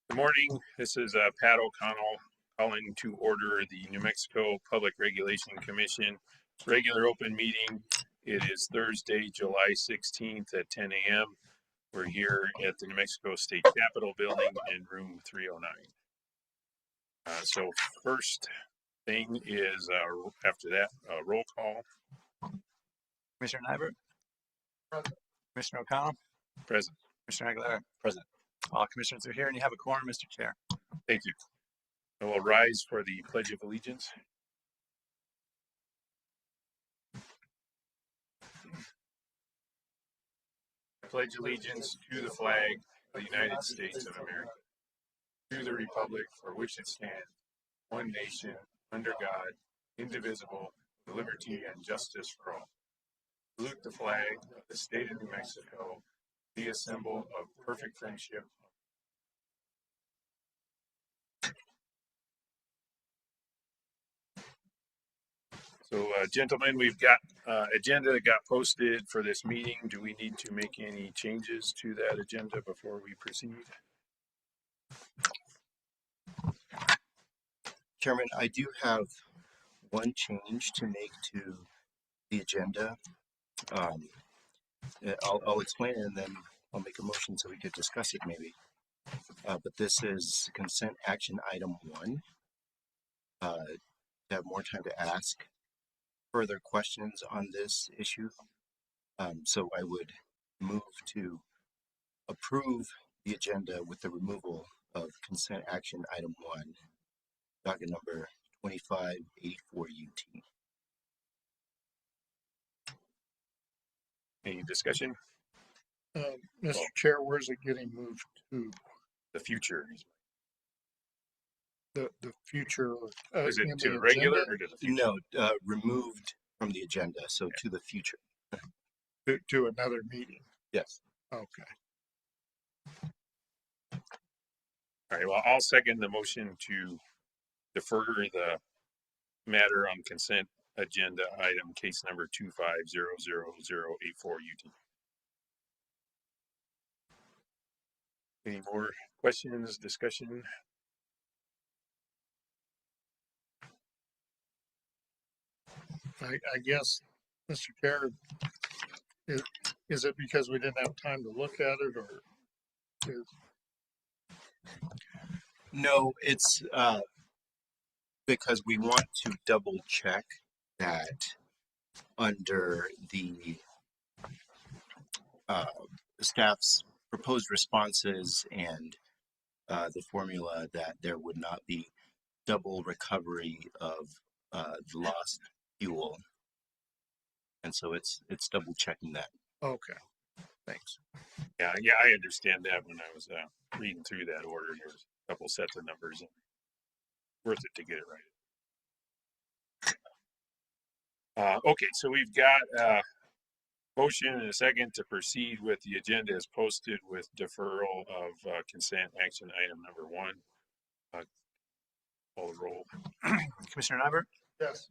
Good morning. This is Pat O'Connell calling to order the New Mexico Public Regulation Commission regular open meeting. It is Thursday, July 16th at 10 a.m. We're here at the New Mexico State Capitol building in room 309. So first thing is after that, roll call. Commissioner Nybert? Present. Commissioner O'Connell? Present. Commissioner Aguilera? Present. All commissioners are here and you have a quorum, Mr. Chair. Thank you. I will rise for the Pledge of Allegiance. I pledge allegiance to the flag of the United States of America, to the republic for which it stands, one nation, under God, indivisible, with liberty and justice for all. Salute the flag of the state of New Mexico, be a symbol of perfect friendship. So, gentlemen, we've got agenda that got posted for this meeting. Do we need to make any changes to that agenda before we proceed? Chairman, I do have one change to make to the agenda. I'll explain it and then I'll make a motion so we could discuss it maybe. But this is consent action item 1. To have more time to ask further questions on this issue. So I would move to approve the agenda with the removal of consent action item 1, docket number 2584 UT. Any discussion? Mr. Chair, where's it getting moved to? The future. The future? Is it in to the regular agenda? or to the future? No, removed from the agenda, so okay. To the future. To another meeting? Yes. Okay. All right, well, I'll second the motion to defer the matter on consent agenda item case number 2500084 UT. Any more questions, discussion? I guess, Mr. Chair, is it because we didn't have time to look at it, or is... No, it's because we want to double check that under the staff's proposed responses and the formula that there would not be double recovery of the lost fuel. And so it's double checking that. Okay, thanks. Yeah, I understand that. When I was reading through that order, there was a couple sets of numbers, and worth it to get it right. Okay, so we've got a motion and a second to proceed with the agenda as posted with deferral of consent action item number 1. Call the roll. Commissioner Nybert? Yes.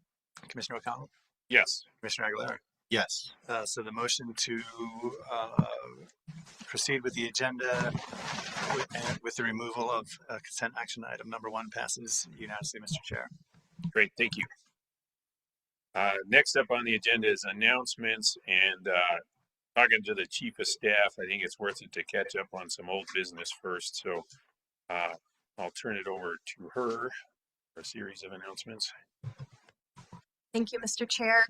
Commissioner O'Connell? Yes. Commissioner Aguilera? Yes. So the motion to proceed with the agenda with the removal of consent action item number 1 passes unanimously, Mr. Chair. Great, thank you. Next up on the agenda is announcements, and talking to the chief of staff, I think it's worth it to catch up on some old business first. So I'll turn it over to her for a series of announcements. Thank you, Mr. Chair.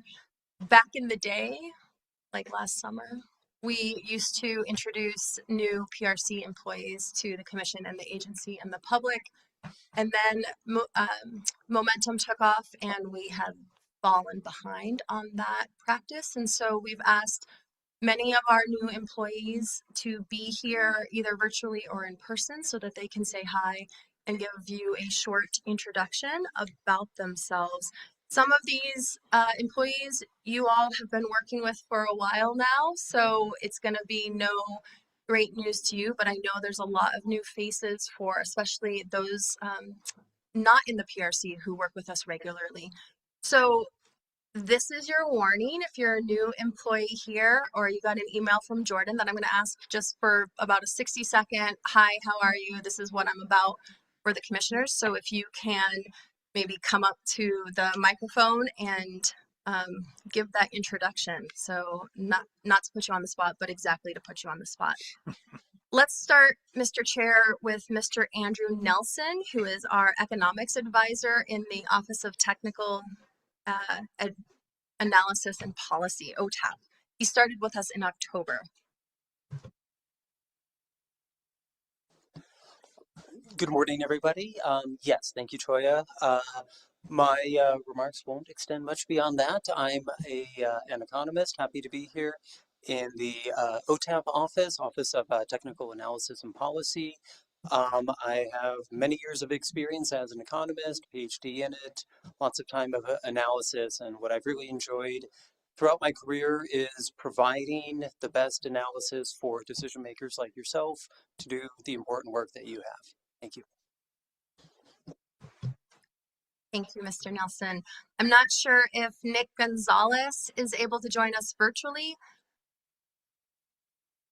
Back in the day, like last summer, we used to introduce new PRC employees to the commission and the agency and the public. And then momentum took off and we had fallen behind on that practice. And so we've asked many of our new employees to be here either virtually or in person so that they can say hi and give you a short introduction about themselves. Some of these employees you all have been working with for a while now, so it's going to be no great news to you, but I know there's a lot of new faces for especially those not in the PRC who work with us regularly. So This is your warning if you're a new employee here or you got an email from Jordan that I'm going to ask just for about a 60-second, hi, how are you? This is what I'm about for the commissioners. So if you can maybe come up to the microphone and give that introduction. So not to put you on the spot, but exactly to put you on the spot. Let's start, Mr. Chair, with Mr. Andrew Nelson, who is our economics advisor in the Office of Technical Analysis and Policy, OTAP. He started with us in October. Good morning, everybody. Yes, thank you, Troya. My remarks won't extend much beyond that. I'm an economist, happy to be here in the OTAP office of Technical Analysis and Policy. I have many years of experience as an economist, PhD in it, lots of time of analysis, and what I've really enjoyed throughout my career is providing the best analysis for decision makers like yourself to do the important work that you have. Thank you. Thank you, Mr. Nelson. I'm not sure if Nick Gonzalez is able to join us virtually.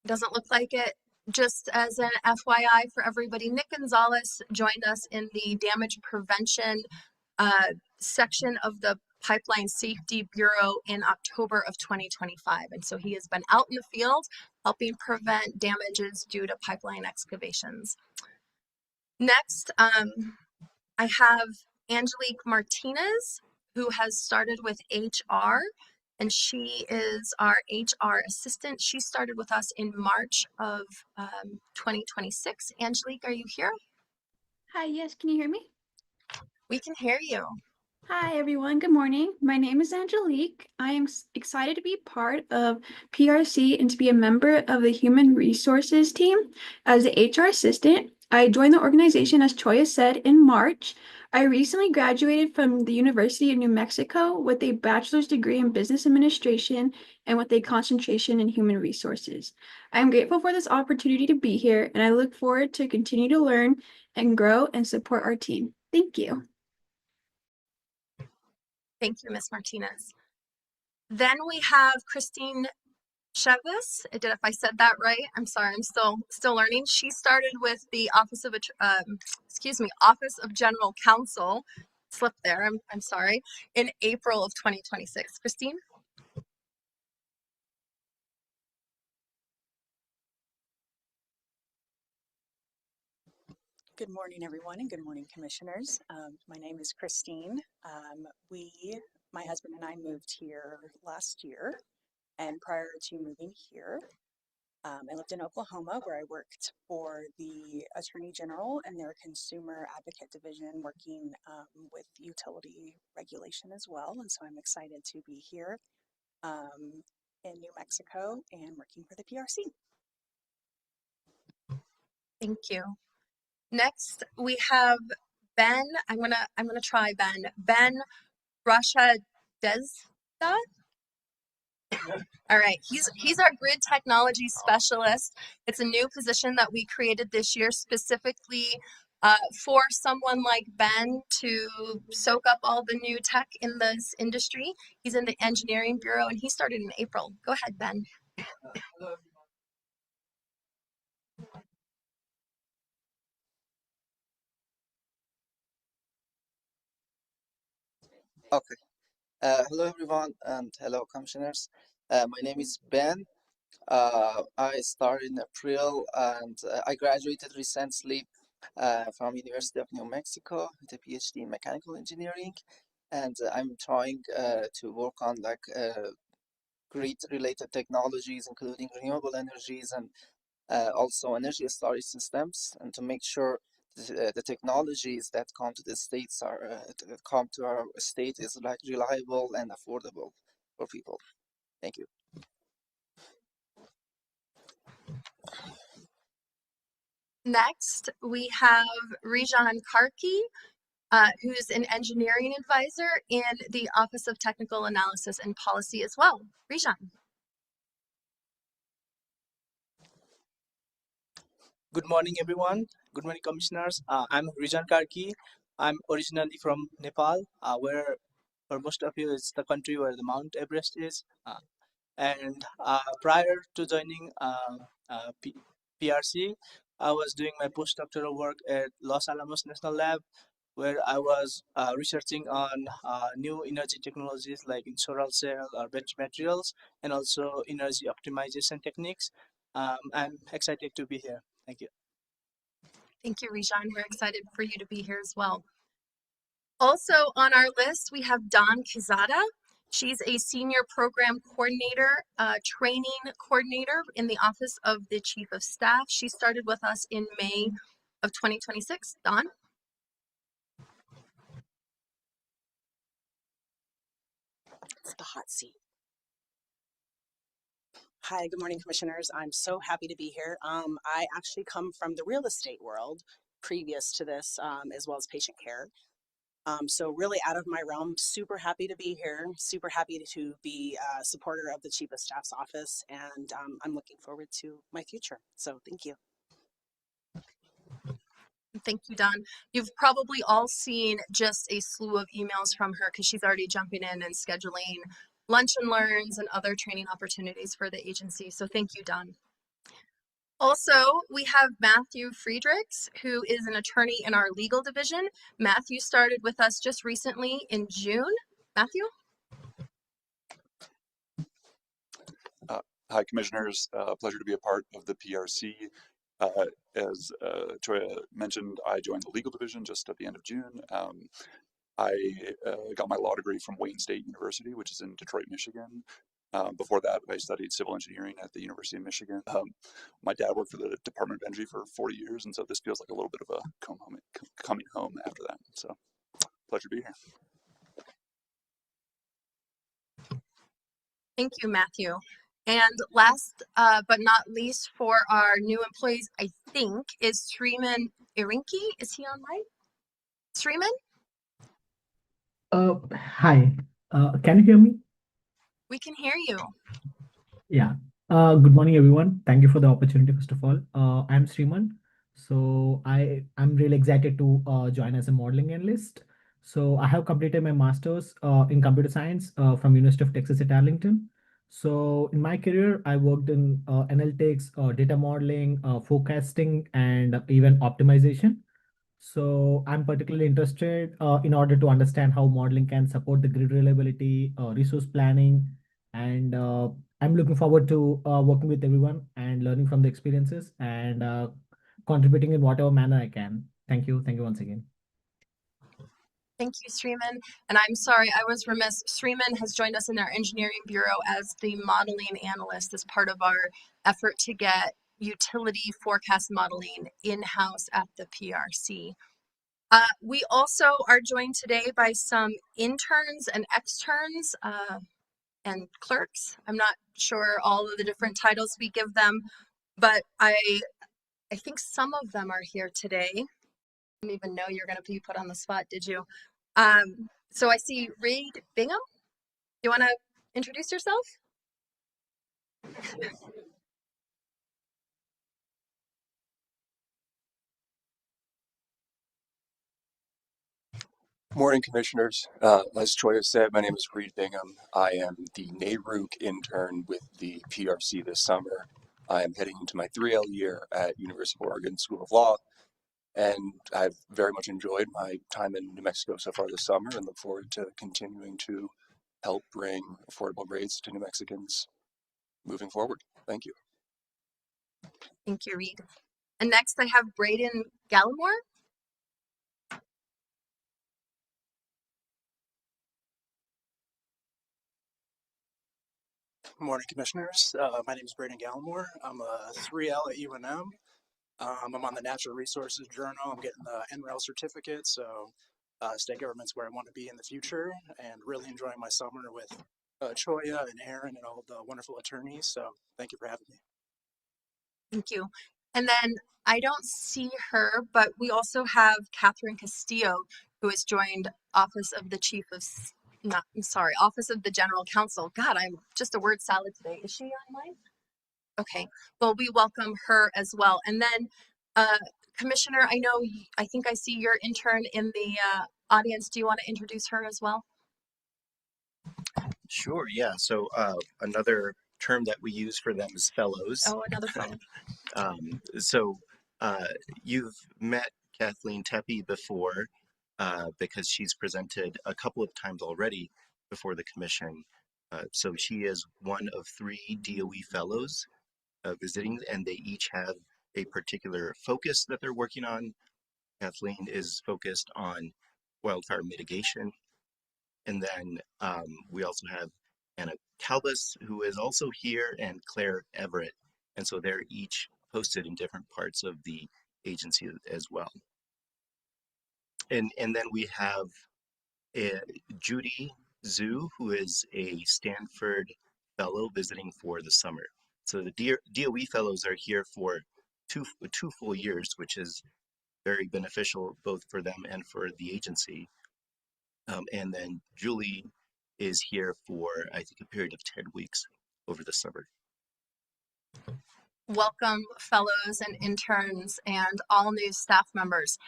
Doesn't look like it. Just as an FYI for everybody, Nick Gonzalez joined us in the damage prevention section of the Pipeline Safety Bureau in October of 2025. And so he has been out in the field helping prevent damages due to pipeline excavations. Next, I have Angelique Martinez, who has started with HR, and she is our HR assistant. She started with us in March of 2026. Angelique, are you here? Hi, yes, can you hear me? We can hear you. Hi, everyone. Good morning. My name is Angelique. I am excited to be part of PRC and to be a member of the Human Resources team as the HR assistant. I joined the organization, as Choya said, in March. I recently graduated from the University of New Mexico with a bachelor's degree in business administration and with a concentration in human resources. I am grateful for this opportunity to be here, and I look forward to continue to learn and grow and support our team. Thank you. Thank you, Ms. Martinez. Then we have Christine Chevis. If I said that right, I'm sorry, I'm still learning. She started with the Office of General Counsel, slipped there, I'm sorry, in April of 2026. Christine? Good morning, everyone, and good morning, commissioners. My name is Christine. My husband and I moved here last year, and prior to moving here, I lived in Oklahoma, where I worked for the Attorney General and their Consumer Advocate Division, working with utility regulation as well. And so I'm excited to be here in New Mexico and working for the PRC. Thank you. Next, we have Ben. I'm gonna try Ben. Ben Rasha Desda. All right, he's our grid technology specialist. It's a new position that we created this year specifically for someone like Ben to soak up all the new tech in this industry. He's in the engineering bureau and he started in April. Go ahead, Ben. Okay. Hello, everyone, and hello, commissioners. My name is Ben. I started in April, and I graduated recently from University of New Mexico with a PhD in mechanical engineering, and I'm trying to work on grid-related technologies, including renewable energies and also energy storage systems, and to make sure the technologies that come to the states come to our state is reliable and affordable for people. Thank you. Next, we have Rijan Karki, who's an engineering advisor in the Office of Technical Analysis and Policy as well. Rijan. Good morning, everyone. Good morning, commissioners. I'm Rijan Karki. I'm originally from Nepal, where for most of you, it's the country where the Mount Everest is. And prior to joining PRC, I was doing my postdoctoral work at Los Alamos National Lab, where I was researching on new energy technologies like solar cell or battery materials, and also energy optimization techniques. I'm excited to be here. Thank you. Thank you, Rijan. We're excited for you to be here as well. Also on our list, we have Dawn Quezada. She's a senior program coordinator, training coordinator in the Office of the Chief of Staff. She started with us in May of 2026. Dawn? It's the hot seat. Hi, good morning, commissioners. I'm so happy to be here. I actually come from the real estate world previous to this, as well as patient care. So really out of my realm, super happy to be here, super happy to be a supporter of the Chief of Staff's office, and I'm looking forward to my future. So thank you. Thank you, Dawn. You've probably all seen just a slew of emails from her because she's already jumping in and scheduling lunch and learns and other training opportunities for the agency. So thank you, Dawn. Also, we have Matthew Friedrichs, who is an attorney in our legal division. Matthew started with us just recently in June. Matthew? Hi, Commissioners. Pleasure to be a part of the PRC. As Toya mentioned, I joined the legal division just at the end of June. I got my law degree from Wayne State University, which is in Detroit, Michigan. Before that, I studied civil engineering at the University of Michigan. My dad worked for the Department of Energy for 40 years, and so this feels like a little bit of a coming home after that. So, pleasure to be here. Thank you, Matthew. And last but not least for our new employees, I think, is Sriman Irinki. Is he online? Sriman? Hi. Can you hear me? We can hear you. Yeah. Good morning, everyone. Thank you for the opportunity, first of all. I'm Sriman. So I'm really excited to join as a modeling analyst. So I have completed my master's in computer science from University of Texas at Arlington. So in my career, I worked in analytics, data modeling, forecasting, and even optimization. So I'm particularly interested in order to understand how modeling can support the grid reliability, resource planning, and I'm looking forward to working with everyone and learning from the experiences and contributing in whatever manner I can. Thank you. Thank you once again. Thank you, Sriman. And I'm sorry, I was remiss. Sriman has joined us in our engineering bureau as the modeling analyst as part of our effort to get utility forecast modeling in-house at the PRC. We also are joined today by some interns and externs and clerks. I'm not sure all of the different titles we give them, but I think some of them are here today. I didn't even know you're going to be put on the spot, did you? So I see Reed Bingham. You want to introduce yourself? Morning, Commissioners. As Troy said, my name is Reed Bingham. I am the NARUC intern with the PRC this summer. I am heading into my 3L year at University of Oregon School of Law, and I've very much enjoyed my time in New Mexico so far this summer and look forward to continuing to help bring affordable rates to New Mexicans moving forward. Thank you. Thank you, Reed. And next I have Braden Gallimore. Morning, Commissioners. My name is Braden Gallimore. I'm a 3L at UNM. I'm on the Natural Resources Journal. I'm getting the NREL certificate, so state government's where I want to be in the future, and really enjoying my summer with Choya and Aaron and all the wonderful attorneys. So thank you for having me. Thank you. And then I don't see her, but we also have Catherine Castillo, who has joined Office of the Chief of, Office of the General Counsel. God, I'm just a word salad today. Is she online? Okay, well, we welcome her as well. And then, Commissioner, I think I see your intern in the audience. Do you want to introduce her as well? Sure, yeah. So another term that we use for them is fellows. Oh, another fellow. So you've met Kathleen Tepe before because she's presented a couple of times already before the commission. So she is one of 3 DOE fellows visiting, and they each have a particular focus that they're working on. Kathleen is focused on wildfire mitigation. And then we also have Anna Calbus, who is also here, and Claire Everett. And so they're each posted in different parts of the agency as well. And then we have Judy Zhu, who is a Stanford fellow visiting for the summer. So the DOE fellows are here for two full years, which is very beneficial both for them and for the agency. And then Julie is here for, I think, a period of 10 weeks over the summer. Welcome, fellows and interns and all new staff members.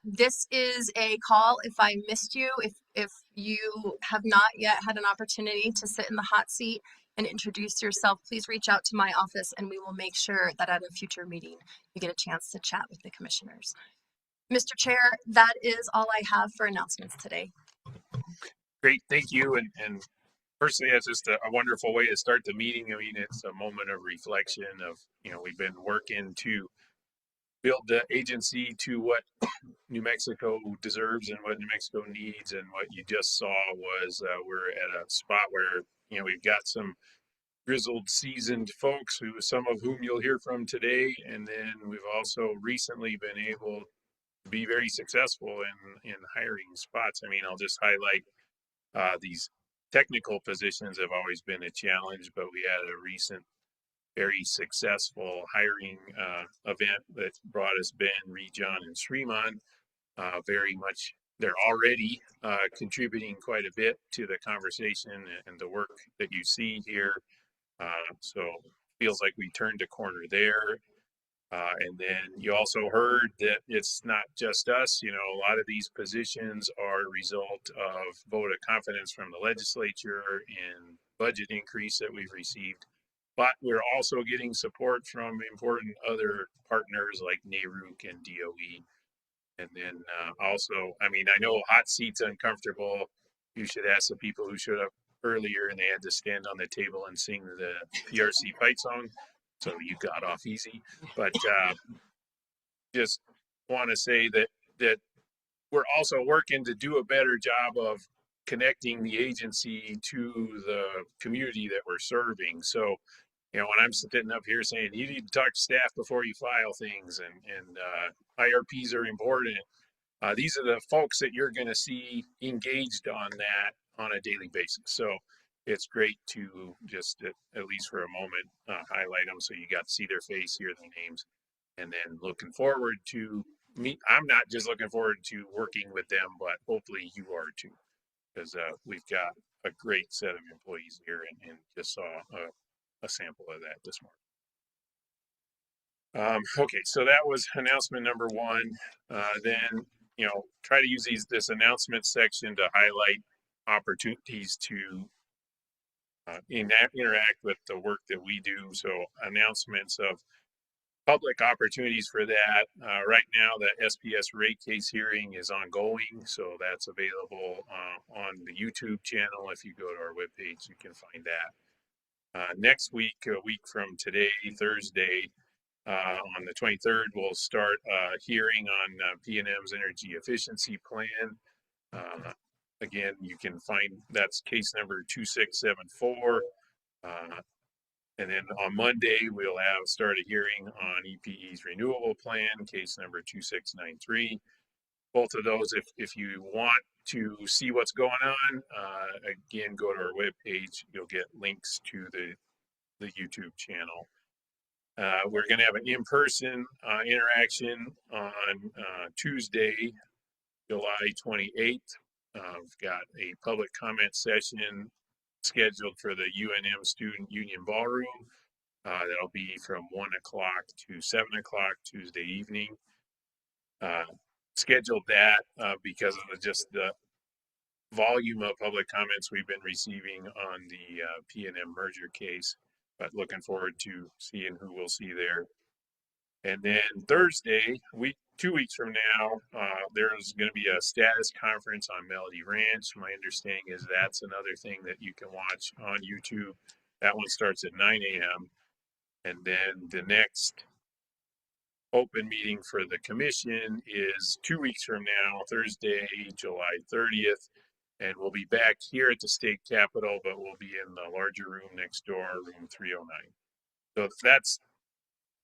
This is a call. If I missed you, if you have not yet had an opportunity to sit in the hot seat and introduce yourself, please reach out to my office and we will make sure that at a future meeting you get a chance to chat with the commissioners. Mr. Chair, that is all I have for announcements today. Great, thank you. And personally, that's just a wonderful way to start the meeting. I mean, it's a moment of reflection of, we've been working to build the agency to what New Mexico deserves and what New Mexico needs. And what you just saw was we're at a spot where, we've got some grizzled, seasoned folks some of whom you'll hear from today. And then we've also recently been able to be very successful in hiring spots. I mean, I'll just highlight these technical positions have always been a challenge, but we had a recent very successful hiring event that brought us Ben, Rejon, and Sriman. Very much, they're already contributing quite a bit to the conversation and the work that you see here. So feels like we turned a corner there. And then you also heard that it's not just us, a lot of these positions are a result of vote of confidence from the legislature and budget increase that we've received. But we're also getting support from important other partners like NARUC and DOE. And then also, I mean, I know hot seat's uncomfortable. You should ask the people who showed up earlier and they had to stand on the table and sing the PRC fight song. So you got off easy. But just want to say that we're also working to do a better job of connecting the agency to the community that we're serving. So, when I'm sitting up here saying you need to talk to staff before you file things and IRPs are important, these are the folks that you're going to see engaged on that on a daily basis. So it's great to just, at least for a moment, highlight them so you got to see their face, hear their names, and then looking forward to me. I'm not just looking forward to working with them, but hopefully you are too, because we've got a great set of employees here and just saw a sample of that this morning. Okay, so that was announcement number 1. Then, try to use this announcement section to highlight opportunities to interact with the work that we do. So announcements of public opportunities for that. Right now, the SPS rate case hearing is ongoing, so that's available on the YouTube channel. If you go to our webpage, you can find that. Next week, a week from today, Thursday, on the 23rd, we'll start a hearing on PNM's energy efficiency plan. Again, you can find that's case number 2674. And then on Monday, we'll start a hearing on EPE's renewable plan, case number 2693. Both of those, if you want to see what's going on, again, go to our webpage. You'll get links to the YouTube channel. We're going to have an in-person interaction on Tuesday, July 28th. We've got a public comment session scheduled for the UNM Student Union Ballroom. That'll be from 1 o'clock to 7 o'clock Tuesday evening. Scheduled that because of just the volume of public comments we've been receiving on the P&M merger case, but looking forward to seeing who we'll see there. And then Thursday, 2 weeks from now, there's going to be a status conference on Melody Ranch. My understanding is that's another thing that you can watch on YouTube. That one starts at 9 a.m. And then the next open meeting for the commission is 2 weeks from now, Thursday, July 30th. And we'll be back here at the state capitol, but we'll be in the larger room next door, room 309. So that's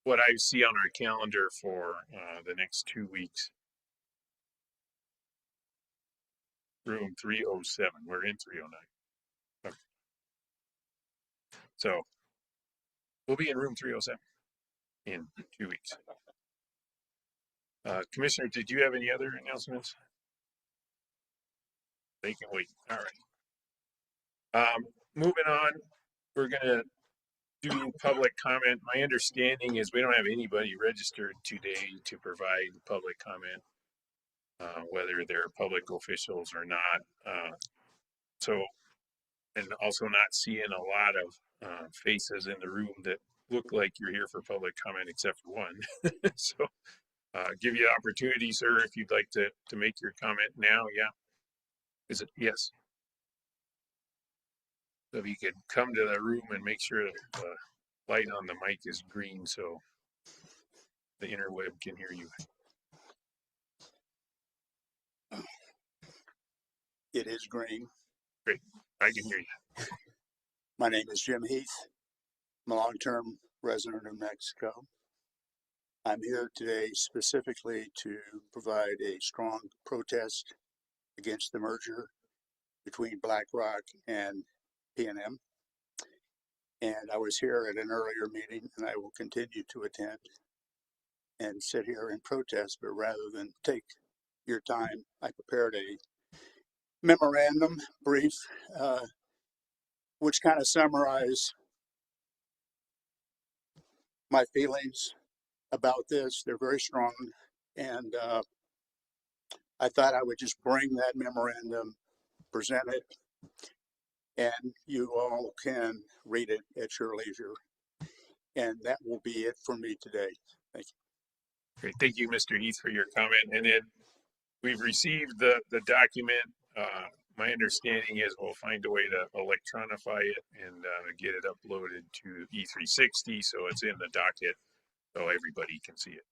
what I see on our calendar for the next 2 weeks. Room 307. We're in 309. Okay. So we'll be in room 307 in 2 weeks. Commissioner, did you have any other announcements? They can wait. All right. Moving on, we're going to do public comment. My understanding is we don't have anybody registered today to provide public comment, whether they're public officials or not. And also not seeing a lot of faces in the room that look like you're here for public comment, except for one. So give you an opportunity, sir, if you'd like to make your comment now. Yeah. Is it? Yes. So if you could come to the room and make sure the light on the mic is green so the interweb can hear you. It is green. Great. I can hear you. My name is Jim Heath. I'm a long-term resident of New Mexico. I'm here today specifically to provide a strong protest against the merger between BlackRock and P&M. And I was here at an earlier meeting, and I will continue to attend and sit here and protest, but rather than take your time, I prepared a memorandum brief which kind of summarize my feelings about this. They're very strong, and I thought I would just bring that memorandum, present it, and you all can read it at your leisure. And that will be it for me today. Thank you. Great. Thank you, Mr. Heath, for your comment. And then we've received the document. My understanding is we'll find a way to electronify it and get it uploaded to E360 so it's in the docket so everybody can see it.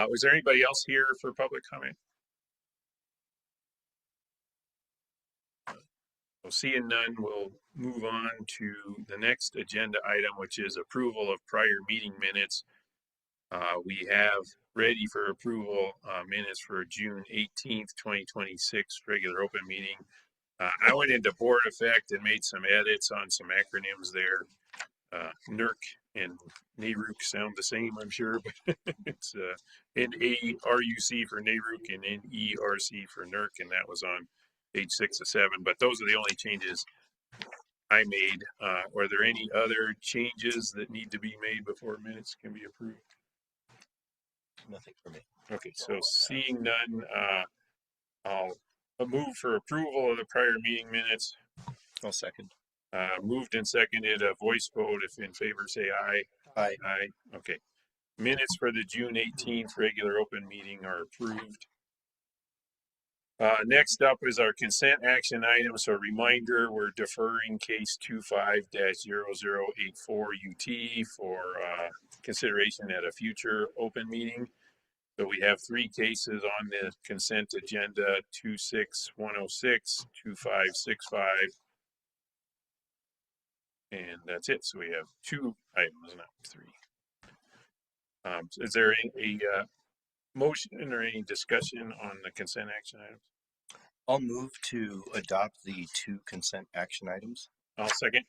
Was there anybody else here for public comment? Well, seeing none, we'll move on to the next agenda item, which is approval of prior meeting minutes. We have ready for approval minutes for June 18th, 2026, regular open meeting. I went into board effect and made some edits on some acronyms there. NERC and NARUC sound the same, I'm sure, but it's NARUC for NARUC and NERC for NERC, and that was on page 6 of 7. But those are the only changes I made. Are there any other changes that need to be made before minutes can be approved? Nothing for me. Okay, so seeing none, I'll move for approval of the prior meeting minutes. I'll second. Moved and seconded, a voice vote. If in favor, say aye. Aye. Aye. Okay. Minutes for the June 18th regular open meeting are approved. Next up is our consent action items. So reminder, we're deferring case 25-0084 UT for consideration at a future open meeting. So we have 3 cases on the consent agenda: 26106, 2565, and that's it. So we have 2 items, not 3. So is there a motion or any discussion on the consent action items? I'll move to adopt the 2 consent action items. I'll second.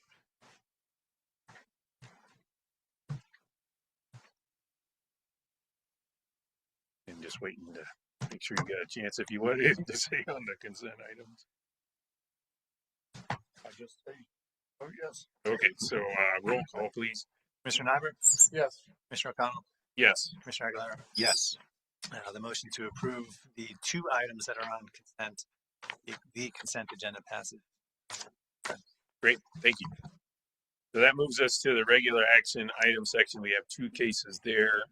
And just waiting to make sure you got a chance if you wanted anything to say on the consent items. I just say, oh, yes. Okay, so roll call, please. Commissioner Nyberg? Yes. Commissioner O'Connell? Yes. Commissioner Aguilera? Yes. The motion to approve the 2 items that are on consent The consent agenda passes. Great, thank you. So that moves us to the regular action item section. We have two cases there.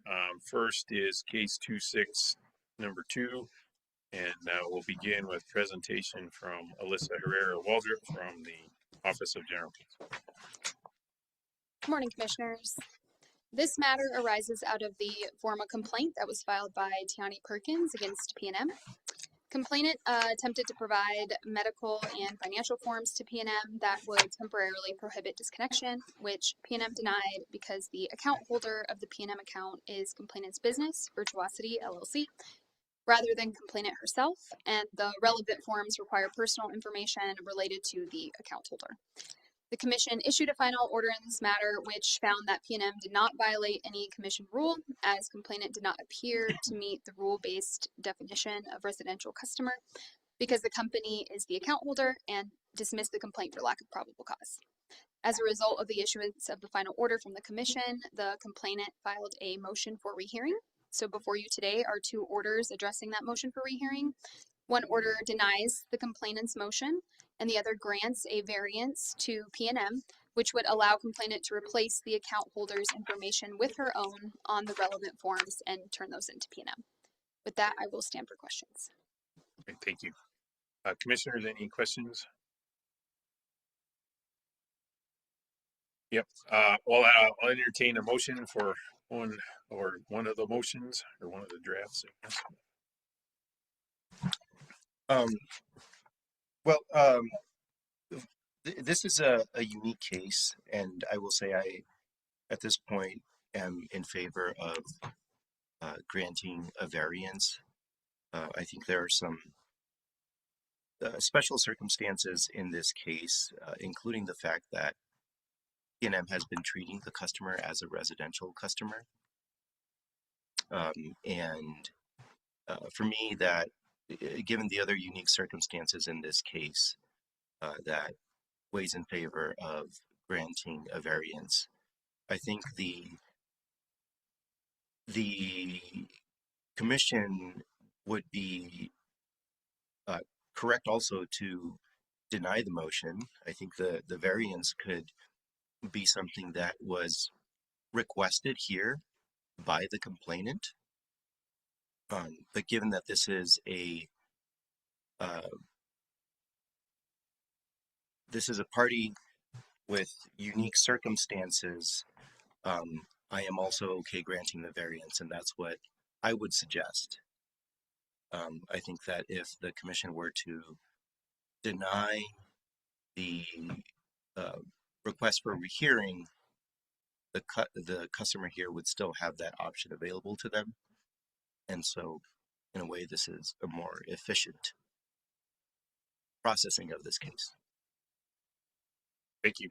First is case 26, number 2. And we'll begin with presentation from Alyssa Herrera Waldrop from the Office of General Counsel. Good morning, Commissioners. This matter arises out of the formal complaint that was filed by Tiani Perkins against P&M. Complainant attempted to provide medical and financial forms to P&M that would temporarily prohibit disconnection, which P&M denied because the account holder of the P&M account is complainant's business, Virtuosity LLC, rather than complainant herself, and the relevant forms require personal information related to the account holder. The Commission issued a final order in this matter, which found that P&M did not violate any Commission rule, as complainant did not appear to meet the rule-based definition of residential customer, because the company is the account holder, and dismissed the complaint for lack of probable cause. As a result of the issuance of the final order from the Commission, the complainant filed a motion for rehearing. So before you today are two orders addressing that motion for rehearing. One order denies the complainant's motion, and the other grants a variance to P&M, which would allow complainant to replace the account holder's information with her own on the relevant forms and turn those into P&M. With that, I will stand for questions. Okay, thank you. Commissioners, any questions? Yep. I'll entertain a motion for one of the motions or one of the drafts. I guess. This is a unique case, and I will say I, at this point, am in favor of granting a variance. I think there are some special circumstances in this case, including the fact that P&M has been treating the customer as a residential customer. For me, that given the other unique circumstances in this case, that weighs in favor of granting a variance. I think the Commission would be correct also to deny the motion. I think the variance could be something that was requested here by the complainant. But given that this is a party with unique circumstances, I am also okay granting the variance, and that's what I would suggest. I think that if the Commission were to deny the request for rehearing, the customer here would still have that option available to them. And so, in a way, this is a more efficient processing of this case. Thank you.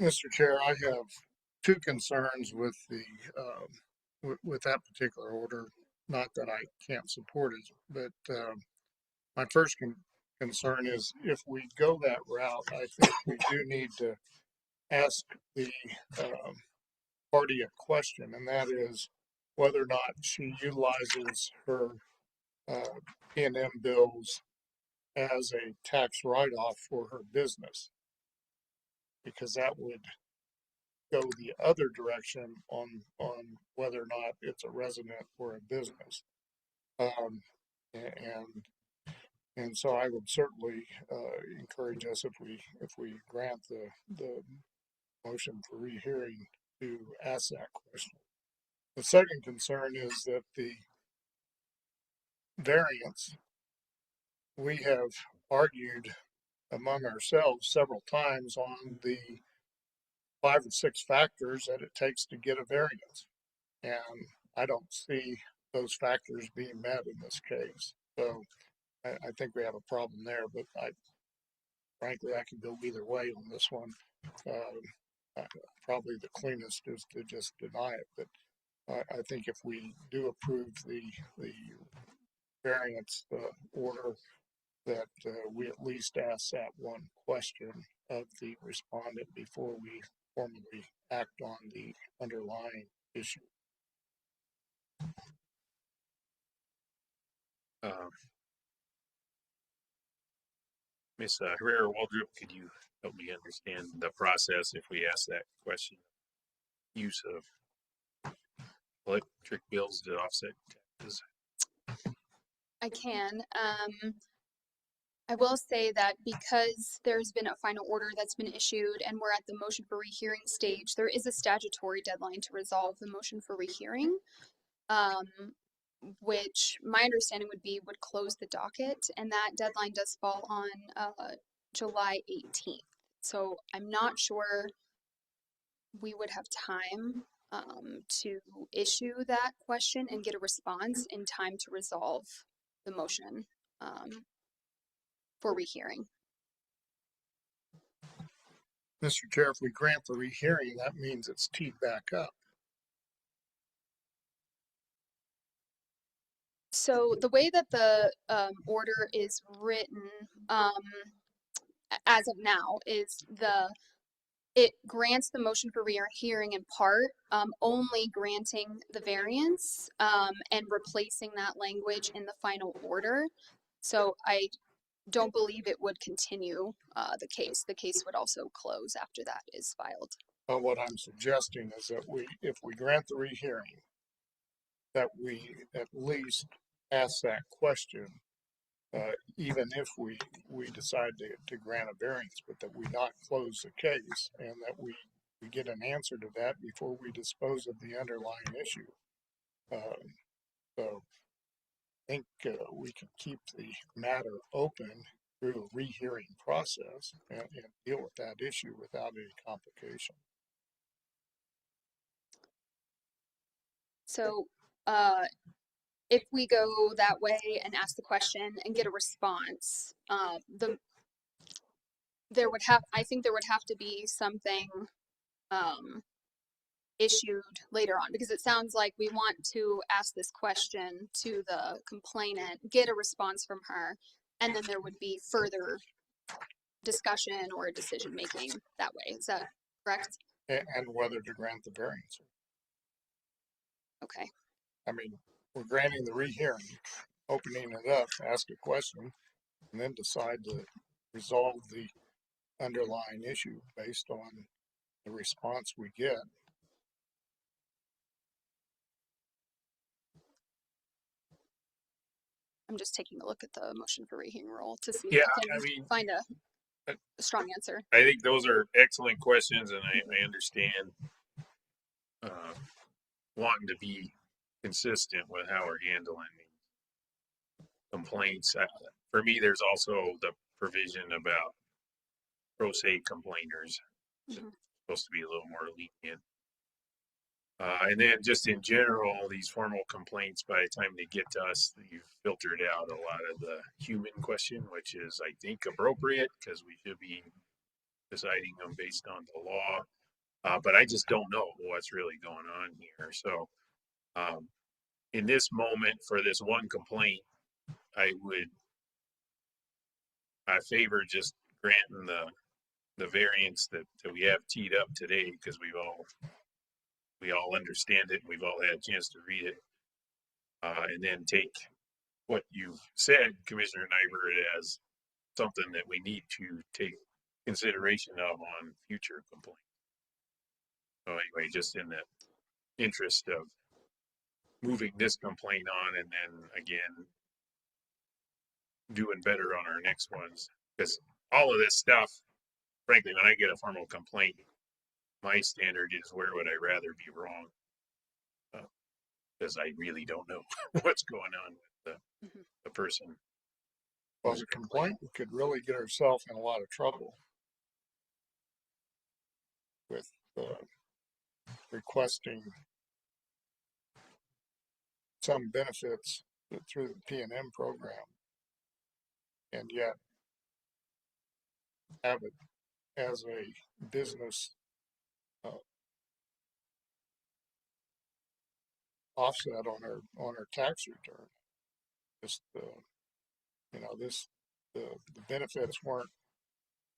Mr. Chair, I have two concerns with the with that particular order. Not that I can't support it, but my first concern is if we go that route, I think we do need to ask the party a question, and that is whether or not she utilizes her P&M bills as a tax write-off for her business, because that would go the other direction on whether or not it's a resident or a business. And so I would certainly encourage us, if we grant the motion for rehearing, to ask that question. The second concern is that the variance, we have argued among ourselves several times on the 5 or 6 factors that it takes to get a variance. And I don't see those factors being met in this case. So I think we have a problem there, but frankly, I could go either way on this one. Probably the cleanest is to just deny it. But I think if we do approve the variance order, that we at least ask that one question of the respondent before we formally act on the underlying issue. Ms. Herrera Waldrop, could you help me understand the process if we ask that question? Use of electric bills to offset taxes. I can. I will say that because there's been a final order that's been issued and we're at the motion for rehearing stage, there is a statutory deadline to resolve the motion for rehearing, which my understanding would close the docket, and that deadline does fall on July 18th. So I'm not sure we would have time to issue that question and get a response in time to resolve the motion for rehearing. Mr. Chair, if we grant the rehearing, that means it's teed back up. So the way that the order is written as of now is it grants the motion for rehearing in part, only granting the variance and replacing that language in the final order. So I don't believe it would continue the case. The case would also close after that is filed. But what I'm suggesting is that if we grant the rehearing, that we at least ask that question, even if we decide to grant a variance, but that we not close the case and that we get an answer to that before we dispose of the underlying issue. So I think we can keep the matter open through a rehearing process and deal with that issue without any complication. So if we go that way and ask the question and get a response, I think there would have to be something issued later on, because it sounds like we want to ask this question to the complainant, get a response from her, and then there would be further discussion or decision making that way. Is that correct? And whether to grant the variance. Okay. I mean, we're granting the rehearing, opening it up, ask a question, and then decide to resolve the underlying issue based on the response we get. I'm just taking a look at the motion for rehearing rule to see Yeah, if I can I mean, find a strong answer. I think those are excellent questions, and I understand wanting to be consistent with how we're handling complaints. For me, there's also the provision about pro se complainers. Mm-hmm. Supposed to be a little more lenient. And then just in general, these formal complaints, by the time they get to us, you've filtered out a lot of the human question, which is, I think, appropriate because we should be deciding them based on the law. But I just don't know what's really going on here. So in this moment, for this one complaint, I favor just granting the variance that we have teed up today, because we all understand it. We've all had a chance to read it, and then take what you've said, Commissioner Nyberg, as something that we need to take consideration of on future complaints. So anyway, just in the interest of moving this complaint on, and then again doing better on our next ones, because all of this stuff, frankly, when I get a formal complaint, my standard is, where would I rather be wrong? Because I really don't know what's going on with the person. Well, as a complaint, we could really get ourselves in a lot of trouble with requesting some benefits through the P&M program, and yet have it as a business offset on our tax return. Just the benefits weren't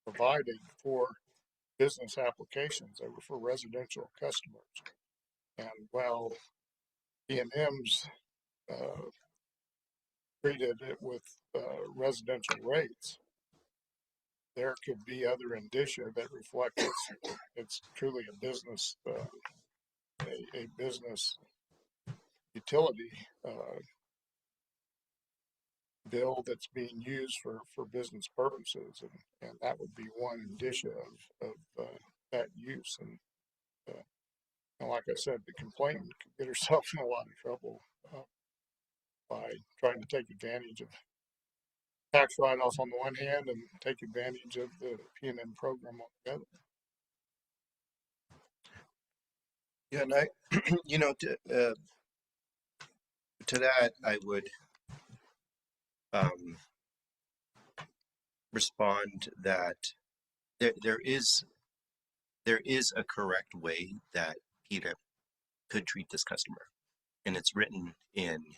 provided for business applications; they were for residential customers. And while P&M's treated it with residential rates, there could be other indicia that reflect it's truly a business, a business utility bill that's being used for business purposes, and that would be one indicia of that use. And like I said, the complainant could get herself in a lot of trouble by trying to take advantage of tax write-offs on the one hand and take advantage of the P&M program on the other. Yeah, and I, to that, I would respond that there is a correct way that PNM could treat this customer, and it's written in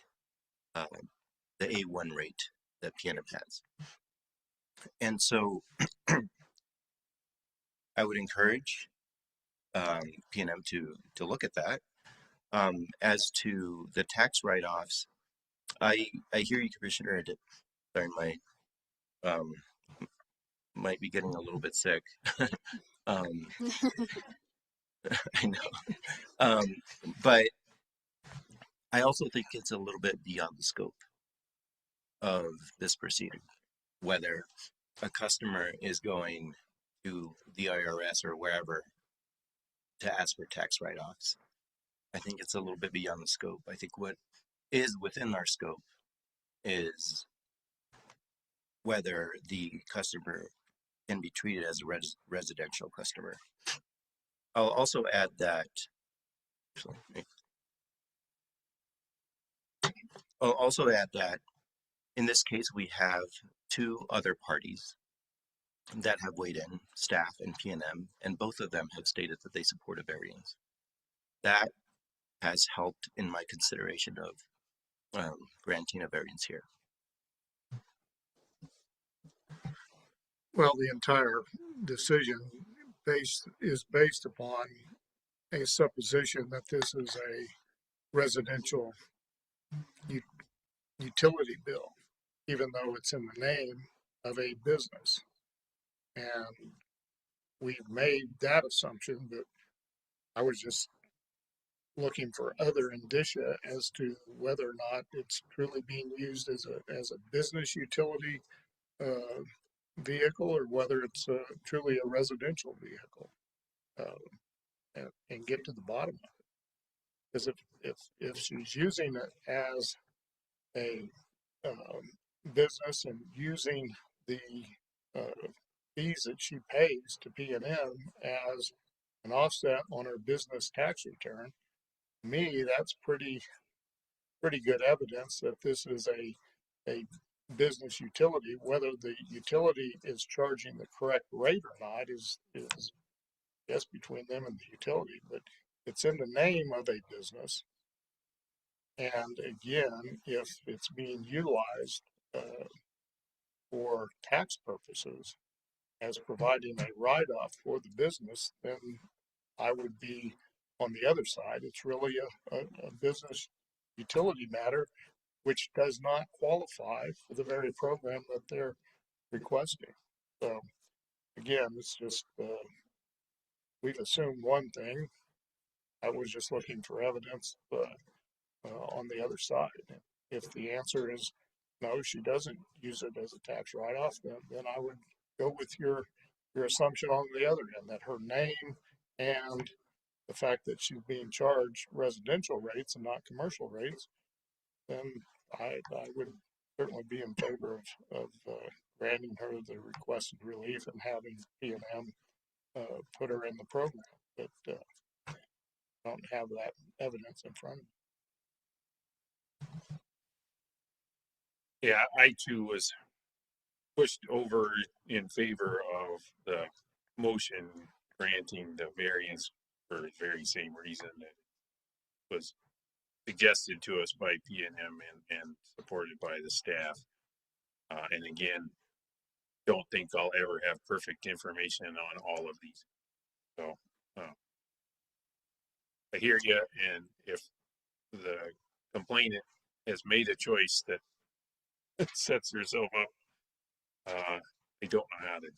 the A1 rate that PNM has. And so I would encourage PNM to look at that. As to the tax write-offs, I hear you, Commissioner. Sorry, my might be getting a little bit sick. I know, but I also think it's a little bit beyond the scope of this proceeding, whether a customer is going to the IRS or wherever to ask for tax write-offs. I think it's a little bit beyond the scope. I think what is within our scope is whether the customer can be treated as a residential customer. I'll also add that in this case, we have two other parties that have weighed in, staff and PNM, and both of them have stated that they support a variance. That has helped in my consideration of granting a variance here. Well, the entire decision is based upon a supposition that this is a residential utility bill, even though it's in the name of a business. And we've made that assumption, but I was just looking for other indicia as to whether or not it's truly being used as a business utility vehicle, or whether it's truly a residential vehicle, and get to the bottom of it. Because if she's using it as a business and using the fees that she pays to P&M as an offset on her business tax return, to me, that's pretty good evidence that this is a business utility. Whether the utility is charging the correct rate or not is yes, between them and the utility, but it's in the name of a business. And again, if it's being utilized for tax purposes as providing a write-off for the business, then I would be on the other side. It's really a business utility matter, which does not qualify for the very program that they're requesting. So again, it's just, we've assumed one thing. I was just looking for evidence on the other side. If the answer is no, she doesn't use it as a tax write-off, then I would go with your assumption on the other end, that her name and the fact that she's being charged residential rates and not commercial rates, then I would certainly be in favor of granting her the requested relief and having P&M put her in the program. But I don't have that evidence in front of me. Yeah, I too was pushed over in favor of the motion granting the variance for the very same reason that was suggested to us by P&M and supported by the staff. And again, don't think I'll ever have perfect information on all of these. So I hear you, and if the complainant has made a choice that sets herself up. I don't know how to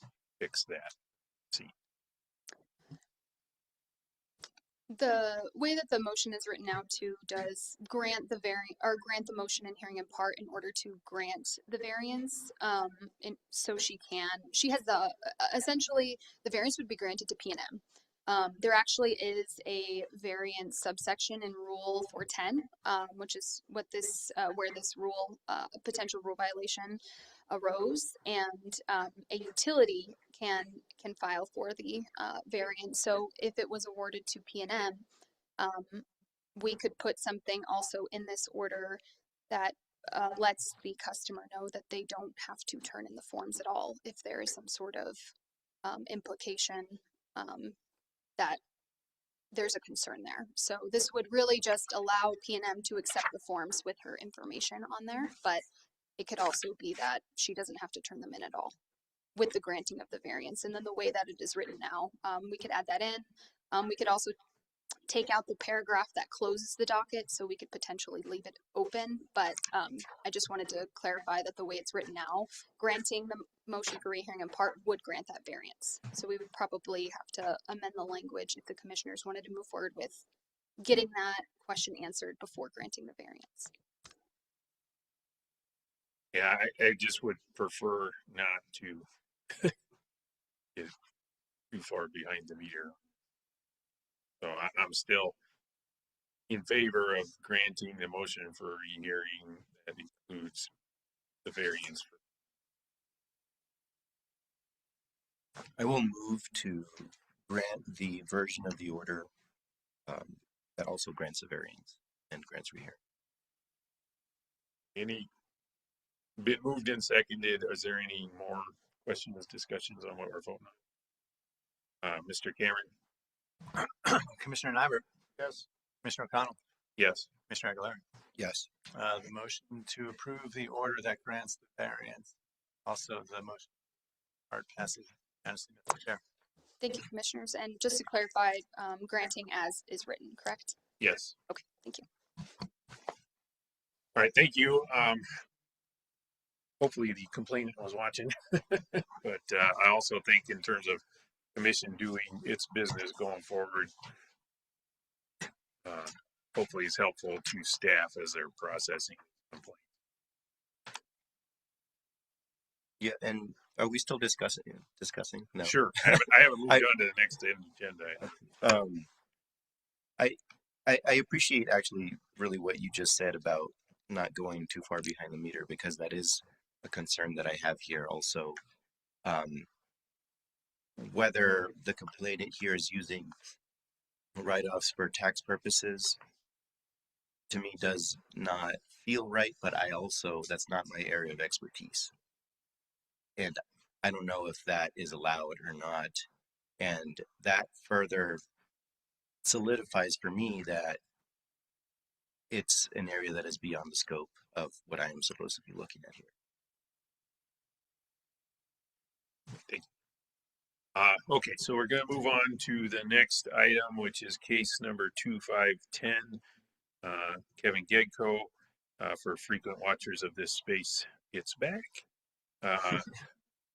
fix that. See, The way that the motion is written out too does grant the grant the motion and hearing in part in order to grant the variance. And so she has the essentially the variance would be granted to P&M. There actually is a variance subsection in Rule 410, which is what this where this rule potential rule violation arose, and a utility can file for the variance. So if it was awarded to P&M, we could put something also in this order that lets the customer know that they don't have to turn in the forms at all if there is some sort of implication that there's a concern there. So this would really just allow P&M to accept the forms with her information on there, but it could also be that she doesn't have to turn them in at all with the granting of the variance. And then the way that it is written now, we could add that in. We could also take out the paragraph that closes the docket, so we could potentially leave it open. But I just wanted to clarify that the way it's written now, granting the motion for rehearing in part would grant that variance. So we would probably have to amend the language if the commissioners wanted to move forward with getting that question answered before granting the variance. yeah, I just would prefer not to get too far behind the meter. So I'm still in favor of granting the motion for rehearing that includes the variance. I will move to grant the version of the order that also grants a variance and grants rehearing. Any been moved and seconded? Is there any more questions, discussions on what we're voting on? Mr. Cameron? Commissioner Nyberg, Yes. Commissioner O'Connell, Yes. Commissioner Aguilar. Yes. The motion to approve the order that grants the variance. Also, the motion part passes unanimously, Mr. Chair. Thank you, commissioners. And just to clarify, granting as is written, correct? Yes. Okay, thank you. All right, thank you. Hopefully the complainant was watching, but I also think in terms of commission doing its business going forward, hopefully it's helpful to staff as they're processing complaints. Yeah, and are we still discussing? No. Sure. I haven't moved on to the next agenda. I appreciate actually really what you just said about not going too far behind the meter, because that is a concern that I have here also. Whether the complainant here is using write-offs for tax purposes, to me does not feel right, but that's not my area of expertise. And I don't know if that is allowed or not. And that further solidifies for me that it's an area that is beyond the scope of what I am supposed to be looking at here. Thank you. Okay, so we're going to move on to the next item, which is case number 2510. Kevin Gedko, for frequent watchers of this space, gets back.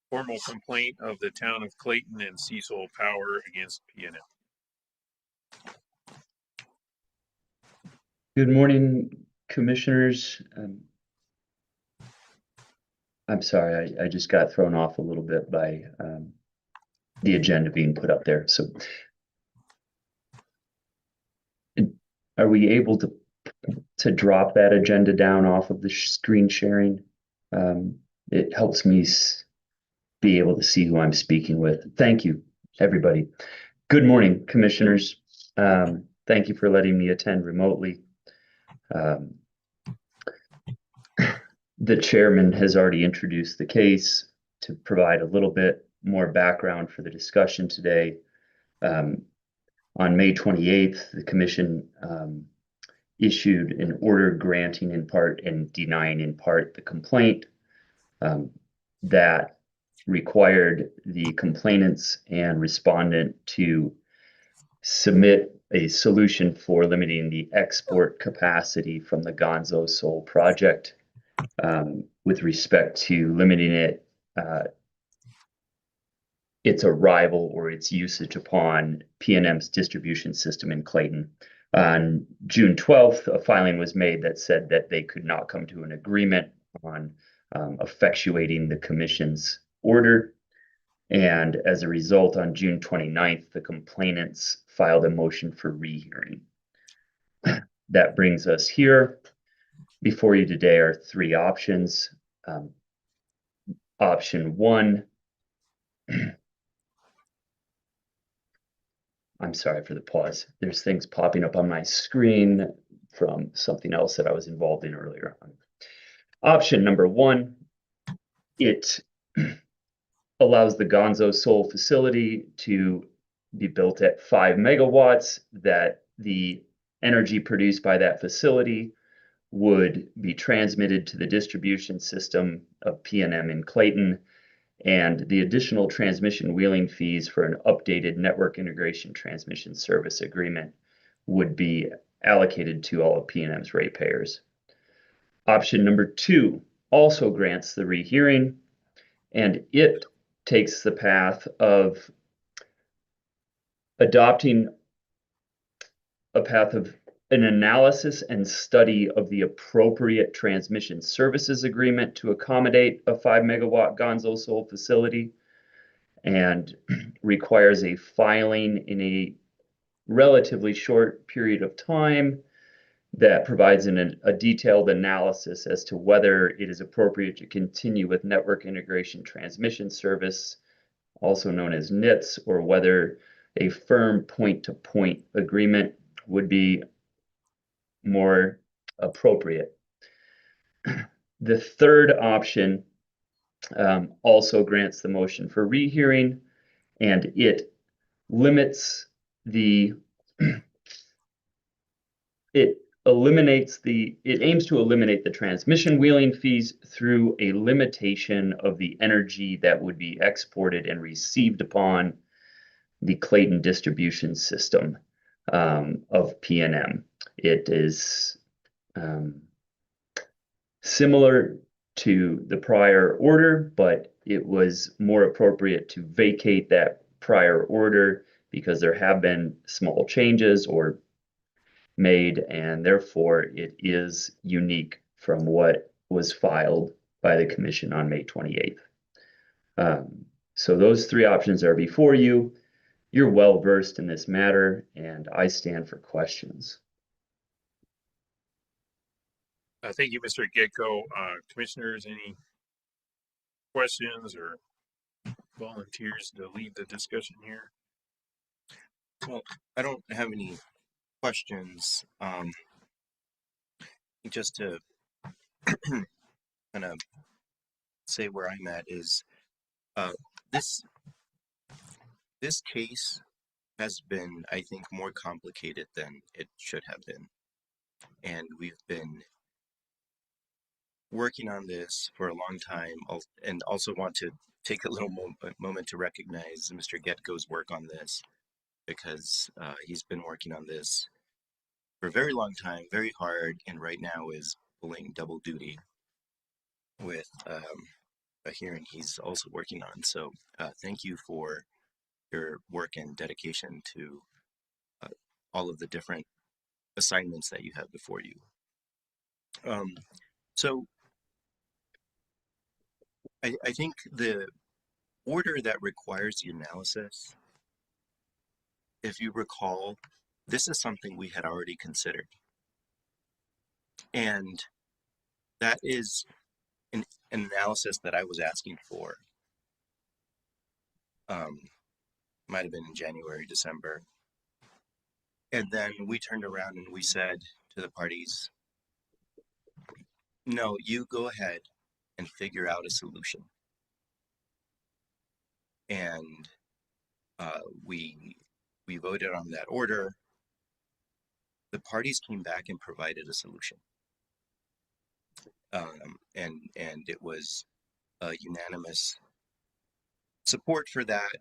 Formal complaint of the town of Clayton and Cecil Power against P&M. Good morning, commissioners. I'm sorry, I just got thrown off a little bit by the agenda being put up there. So are we able to drop that agenda down off of the screen sharing? It helps me be able to see who I'm speaking with. Thank you, everybody. Good morning, commissioners. Thank you for letting me attend remotely. The chairman has already introduced the case. To provide a little bit more background for the discussion today, on May 28th, the commission issued an order granting in part and denying in part the complaint that required the complainants and respondent to submit a solution for limiting the export capacity from the Gonzo Sol project with respect to limiting it, its arrival or its usage upon PNM's distribution system in Clayton. On June 12th, a filing was made that said that they could not come to an agreement on effectuating the commission's order. And as a result, on June 29th, the complainants filed a motion for rehearing. That brings us here. Before you today are three options. Option one, I'm sorry for the pause. There's things popping up on my screen from something else that I was involved in earlier. Option number one, it allows the Gonzo Sol facility to be built at 5 megawatts, that the energy produced by that facility would be transmitted to the distribution system of PNM in Clayton, and the additional transmission wheeling fees for an updated network integration transmission service agreement would be allocated to all of PNM's ratepayers. Option number two also grants the rehearing, and it takes the path of adopting a path of an analysis and study of the appropriate transmission services agreement to accommodate a 5 megawatt Gonzo Sol facility, and requires a filing in a relatively short period of time that provides a detailed analysis as to whether it is appropriate to continue with network integration transmission service, also known as NITS, or whether a firm point-to-point agreement would be more appropriate. The third option also grants the motion for rehearing, and it limits the it aims to eliminate the transmission wheeling fees through a limitation of the energy that would be exported and received upon the Clayton distribution system of PNM. It is similar to the prior order, but it was more appropriate to vacate that prior order because there have been small changes or made, and therefore it is unique from what was filed by the commission on May 28th. So those three options are before you. You're well versed in this matter, and I stand for questions. Thank you, Mr. Getko. Commissioners, any questions or volunteers to lead the discussion here? Well, I don't have any questions. Just to kind of say where I'm at is this case has been, I think, more complicated than it should have been, and we've been working on this for a long time, and also want to take a little moment to recognize Mr. Getko's work on this, because he's been working on this for a very long time, very hard, and right now is pulling double duty with a hearing he's also working on. So thank you for your work and dedication to all of the different assignments that you have before you. So I think the order that requires the analysis, if you recall, this is something we had already considered. And that is an analysis that I was asking for. Might have been in January, December. And then we turned around and we said to the parties, no, you go ahead and figure out a solution. And we voted on that order. The parties came back and provided a solution. And it was a unanimous support for that.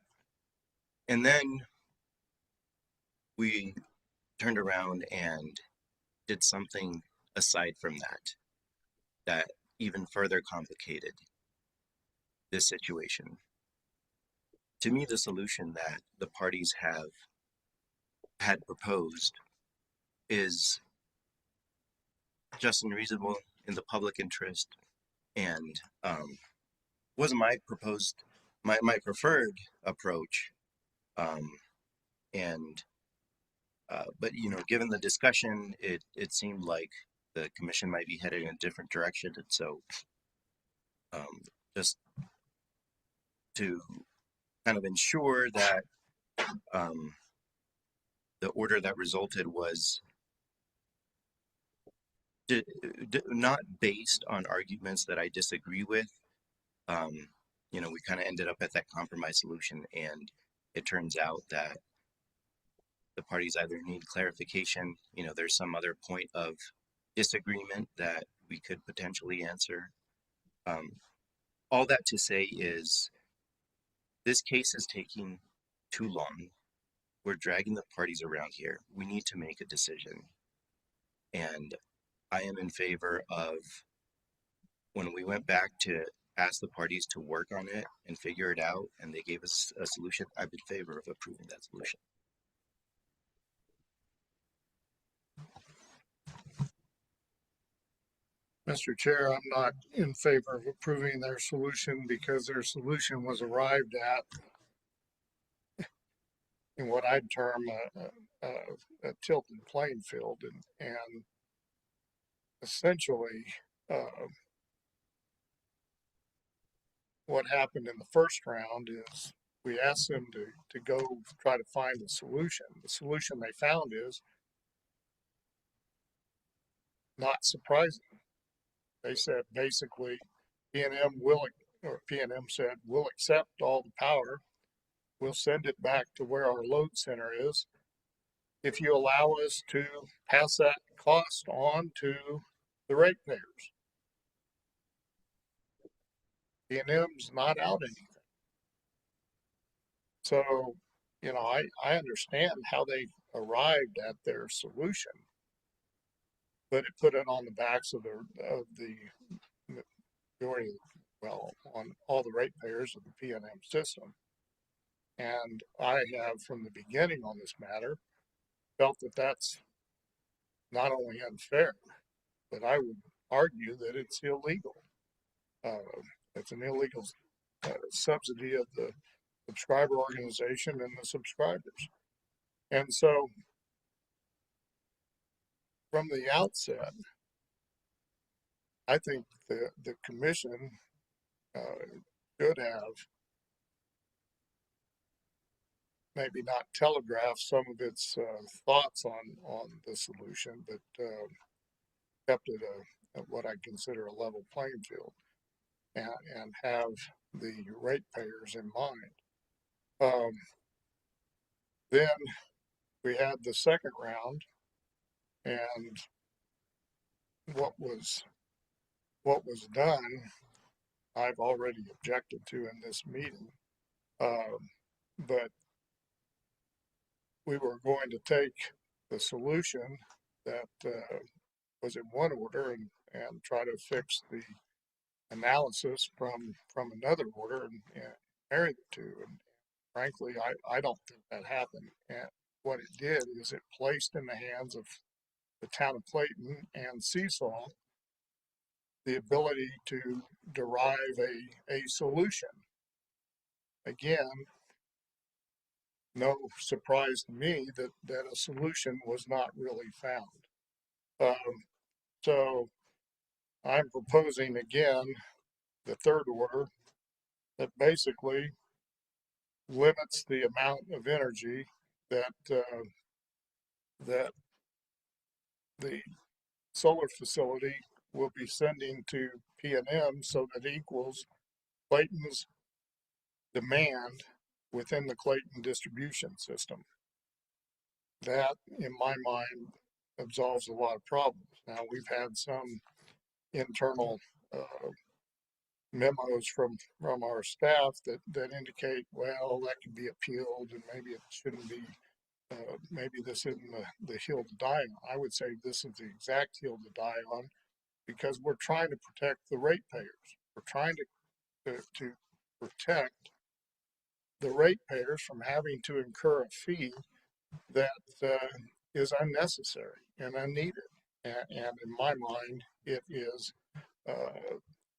And then we turned around and did something aside from that even further complicated this situation. To me, the solution that the parties had proposed is just and reasonable in the public interest, and wasn't my preferred approach. And but given the discussion, it seemed like the commission might be headed in a different direction, and so just to kind of ensure that the order that resulted was not based on arguments that I disagree with. We kind of ended up at that compromise solution, and it turns out that the parties either need clarification, there's some other point of disagreement that we could potentially answer. All that to say is this case is taking too long. We're dragging the parties around here. We need to make a decision. And I am in favor of, when we went back to ask the parties to work on it and figure it out, and they gave us a solution, I'm in favor of approving that solution. Mr. Chair, I'm not in favor of approving their solution because their solution was arrived at in what I'd term a tilted playing field, and essentially what happened in the first round is we asked them to go try to find a solution. The solution they found is not surprising. They said basically PNM said, we'll accept all the power. We'll send it back to where our load center is if you allow us to pass that cost on to the ratepayers. PNM's not out anything. So, I understand how they arrived at their solution, but it put it on the backs of the majority, on all the ratepayers of the PNM system. And I have, from the beginning on this matter, felt that that's not only unfair, but I would argue that it's illegal. It's an illegal subsidy of the subscriber organization and the subscribers. And so, from the outset, I think the commission should have maybe not telegraphed some of its thoughts on the solution, but kept it what I consider a level playing field, and have the ratepayers in mind. Then we had the second round, and what was done, I've already objected to in this meeting, but we were going to take the solution that was in one order and try to fix the analysis from another order and marry the two. And frankly, I don't think that happened. And what it did is it placed in the hands of the town of Clayton and Seesaw the ability to derive a solution. Again, no surprise to me that a solution was not really found. So I'm proposing again the third order that basically limits the amount of energy that that the solar facility will be sending to PNM, so that it equals Clayton's demand within the Clayton distribution system. That, in my mind, absolves a lot of problems. Now, we've had some internal memos from our staff that indicate, well, that could be appealed and maybe it shouldn't be, maybe this isn't the hill to die on. I would say this is the exact hill to die on, because we're trying to protect the ratepayers. We're trying to protect the ratepayers from having to incur a fee that is unnecessary and unneeded. And in my mind, it is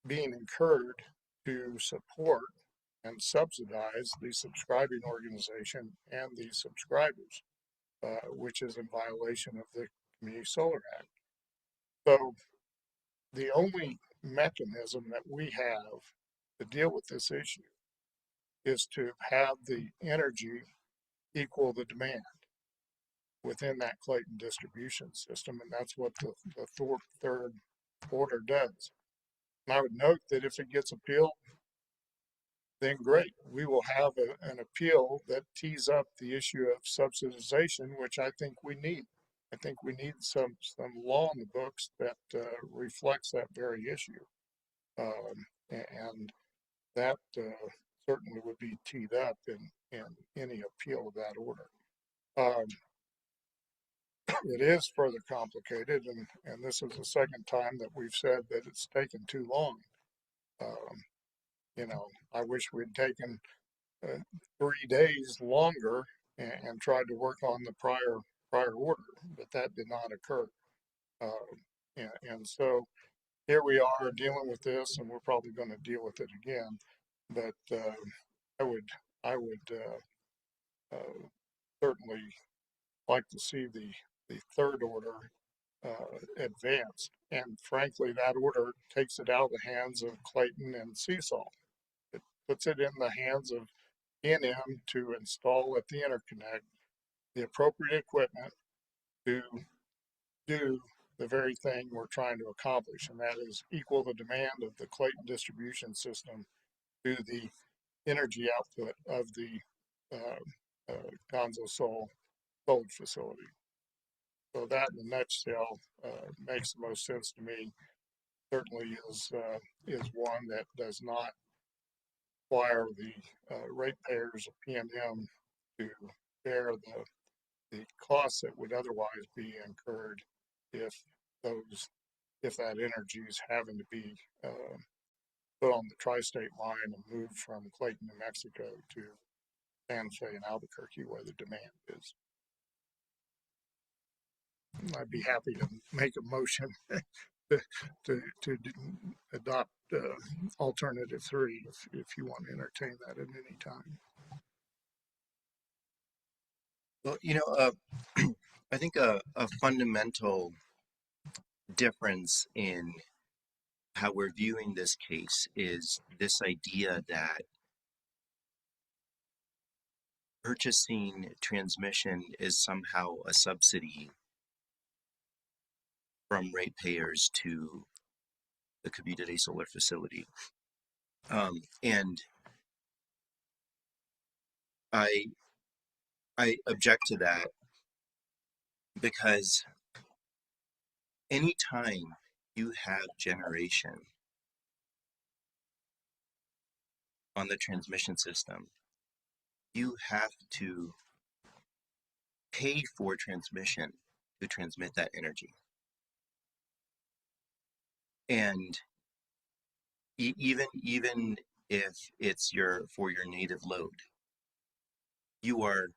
being incurred to support and subsidize the subscribing organization and the subscribers, which is in violation of the Community Solar Act. So the only mechanism that we have to deal with this issue is to have the energy equal the demand within that Clayton distribution system, and that's what the third order does. And I would note that if it gets appealed, then great. We will have an appeal that tees up the issue of subsidization, which I think we need. I think we need some law in the books that reflects that very issue. And that certainly would be teed up in any appeal of that order. It is further complicated, and this is the second time that we've said that it's taken too long. You know, I wish we'd taken 3 days longer and tried to work on the prior order, but that did not occur. And so here we are dealing with this, and we're probably going to deal with it again. But I would certainly like to see the third order advanced. And frankly, that order takes it out of the hands of Clayton and Seasol. It puts it in the hands of NM to install at the interconnect the appropriate equipment to do the very thing we're trying to accomplish, and that is equal the demand of the Clayton distribution system to the energy output of the Gonzo solar facility. So that, in a nutshell, makes the most sense to me. Certainly is one that does not require the ratepayers of PNM to bear the costs that would otherwise be incurred if that energy is having to be put on the tri-state line and moved from Clayton, New Mexico to Santa Fe and Albuquerque, where the demand is. I'd be happy to make a motion to adopt alternative 3 if you want to entertain that at any time. Well, you know, I think a fundamental difference in how we're viewing this case is this idea that purchasing transmission is somehow a subsidy from ratepayers to the community solar facility. And I object to that because anytime you have generation on the transmission system, you have to pay for transmission to transmit that energy. And even if it's for your native load, you are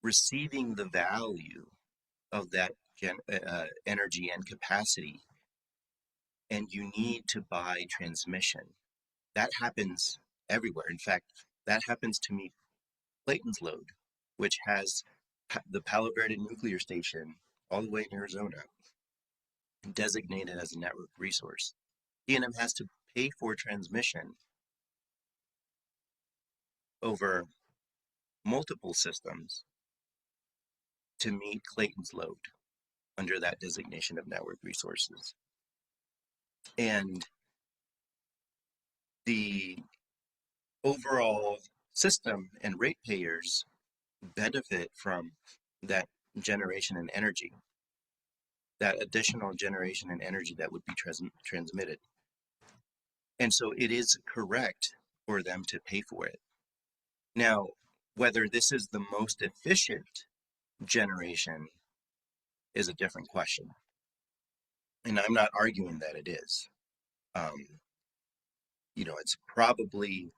receiving the value of that energy and capacity, and you need to buy transmission. That happens everywhere. In fact, that happens to meet Clayton's load, which has the Palo Verde nuclear station all the way in Arizona designated as a network resource. PNM has to pay for transmission over multiple systems to meet Clayton's load under that designation of network resources. And the overall system and ratepayers benefit from that generation and energy, that additional generation and energy that would be transmitted. And so it is correct for them to pay for it. Now, whether this is the most efficient generation is a different question. And I'm not arguing that it is. It's probably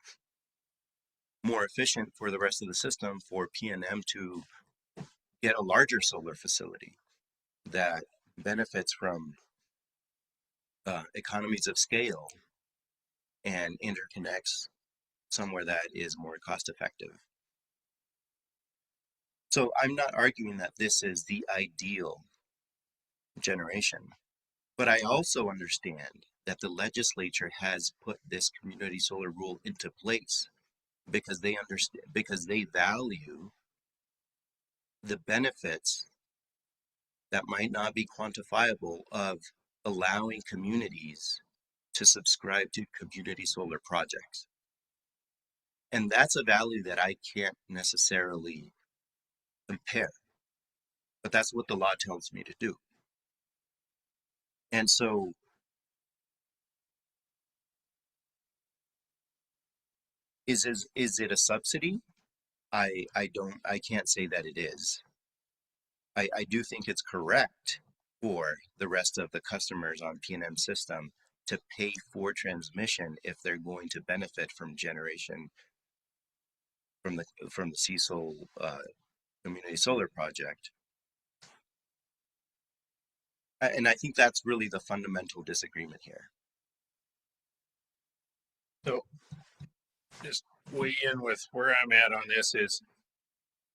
more efficient for the rest of the system for PNM to get a larger solar facility that benefits from economies of scale and interconnects somewhere that is more cost effective. So I'm not arguing that this is the ideal generation, but I also understand that the legislature has put this community solar rule into place because they understand, because they value the benefits that might not be quantifiable of allowing communities to subscribe to community solar projects. And that's a value that I can't necessarily compare, but that's what the law tells me to do. And so is it a subsidy? I can't say that it is. I do think it's correct for the rest of the customers on PNM system to pay for transmission if they're going to benefit from generation from the Cecil community solar project. And I think that's really the fundamental disagreement here. So just weigh in with where I'm at on this is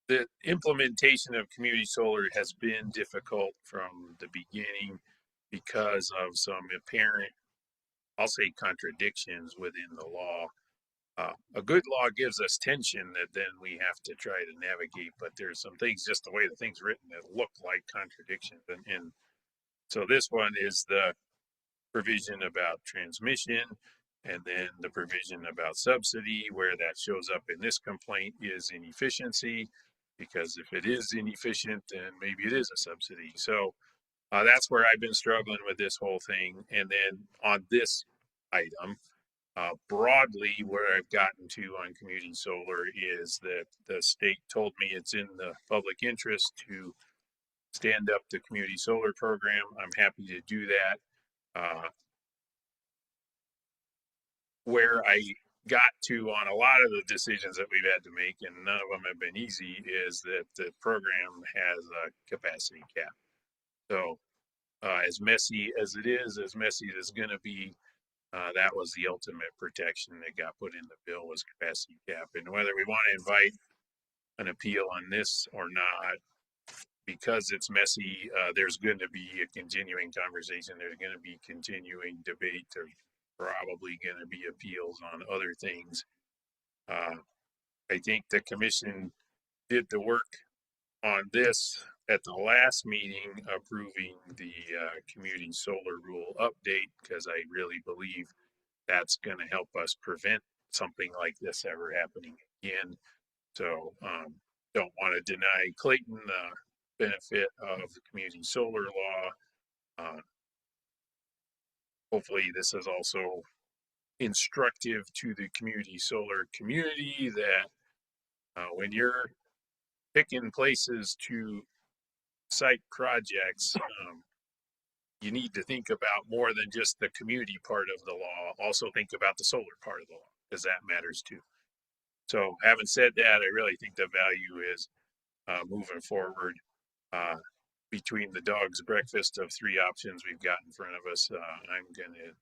the implementation of community solar has been difficult from the beginning because of some apparent, I'll say, contradictions within the law. A good law gives us tension that then we have to try to navigate, but there's some things, just the way the thing's written, that look like contradictions. And so this one is the provision about transmission, and then the provision about subsidy. Where that shows up in this complaint is inefficiency, because if it is inefficient, then maybe it is a subsidy. So that's where I've been struggling with this whole thing. And then on this item, broadly, where I've gotten to on community solar is that the state told me it's in the public interest to stand up the community solar program. I'm happy to do that. Where I got to on a lot of the decisions that we've had to make, and none of them have been easy, is that the program has a capacity cap. So as messy as it is, as messy as it's going to be, that was the ultimate protection that got put in the bill, was capacity cap. And whether we want to invite an appeal on this or not, because it's messy, there's going to be a continuing conversation. There's going to be continuing debate. There's probably going to be appeals on other things. I think the commission did the work on this at the last meeting, approving the community solar rule update, because I really believe that's going to help us prevent something like this ever happening again. So don't want to deny Clayton the benefit of the community solar law. Hopefully this is also instructive to the community solar community that when you're picking places to site projects, you need to think about more than just the community part of the law. Also think about the solar part of the law, because that matters too. So having said that, I really think the value is moving forward. Between the dog's breakfast of 3 options we've got in front of us, I'm going to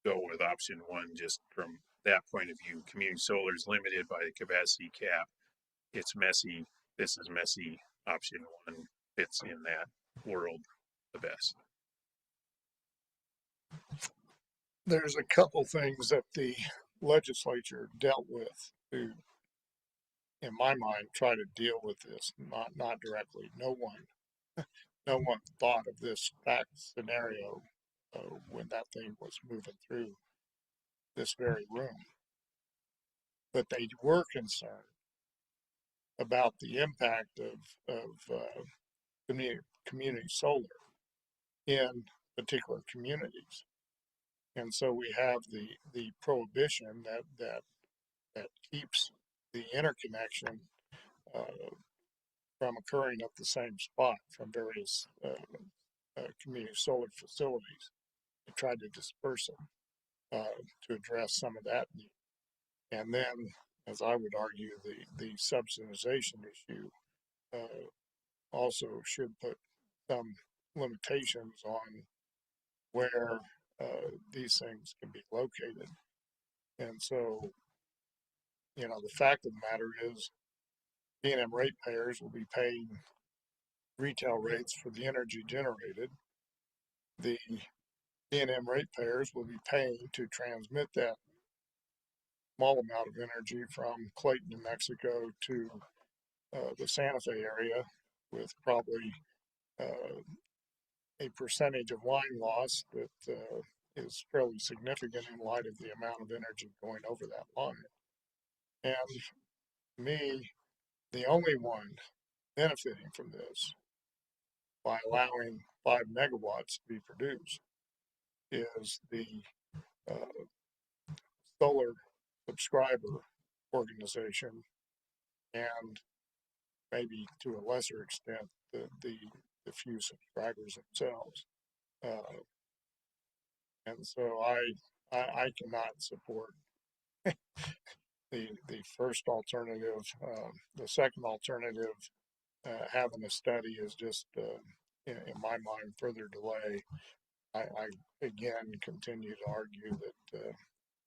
go with option 1, just from that point of view. Community solar is limited by the capacity cap. It's messy. This is messy. Option 1 fits in that world the best. There's a couple things that the legislature dealt with to, in my mind, try to deal with this. Not directly. No one thought of this fact scenario when that thing was moving through this very room. But they were concerned about the impact of community solar in particular communities. And so we have the prohibition that keeps the interconnection from occurring at the same spot from various community solar facilities. They tried to disperse them to address some of that need. And then, as I would argue, the subsidization issue also should put some limitations on where these things can be located. And so, you know, the fact of the matter is P&M ratepayers will be paying retail rates for the energy generated. The P&M ratepayers will be paying to transmit that small amount of energy from Clayton, New Mexico to the Santa Fe area, with probably a percentage of line loss that is fairly significant in light of the amount of energy going over that line. And me, the only one benefiting from this by allowing 5 megawatts to be produced is the solar subscriber organization, and maybe to a lesser extent the few subscribers themselves. And so I cannot support the first alternative. The second alternative, having a study, is just in my mind further delay. I again continue to argue that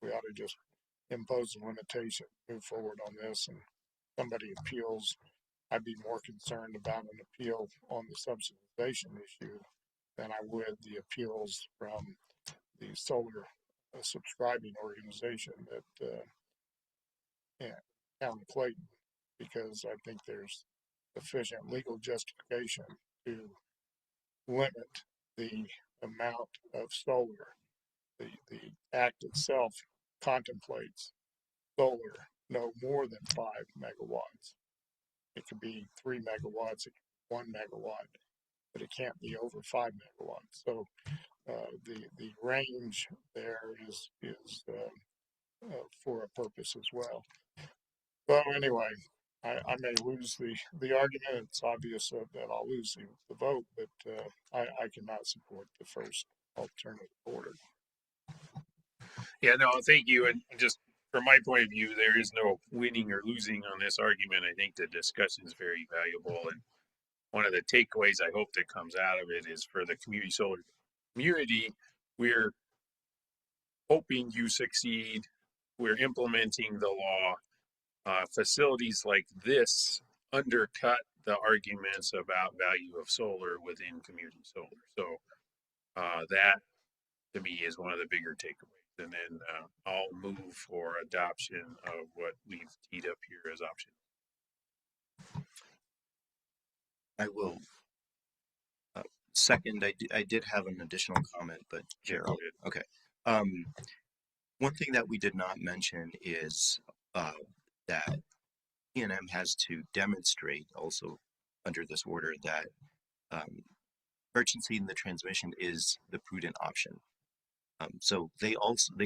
we ought to just impose a limitation, move forward on this, and somebody appeals. I'd be more concerned about an appeal on the subsidization issue than I would the appeals from the solar subscribing organization that Town of Clayton, because I think there's sufficient legal justification to limit the amount of solar. The act itself contemplates solar no more than 5 megawatts. It could be 3 megawatts, it could be 1 megawatt, but it can't be over 5 megawatts. So the range there is for a purpose as well. So anyway, I may lose the argument. It's obvious that I'll lose the vote, but I cannot support the first alternative order. Yeah, no, thank you. And just from my point of view, there is no winning or losing on this argument. I think the discussion is very valuable. And one of the takeaways I hope that comes out of it is for the community solar community, we're hoping you succeed. We're implementing the law. Facilities like this undercut the arguments about value of solar within community solar. So that to me is one of the bigger takeaways. And then I'll move for adoption of what we've teed up here as option. I will second. I did have an additional comment, but Gerald. Okay. One thing that we did not mention is that P&M has to demonstrate also under this order that urgency in the transmission is the prudent option. So they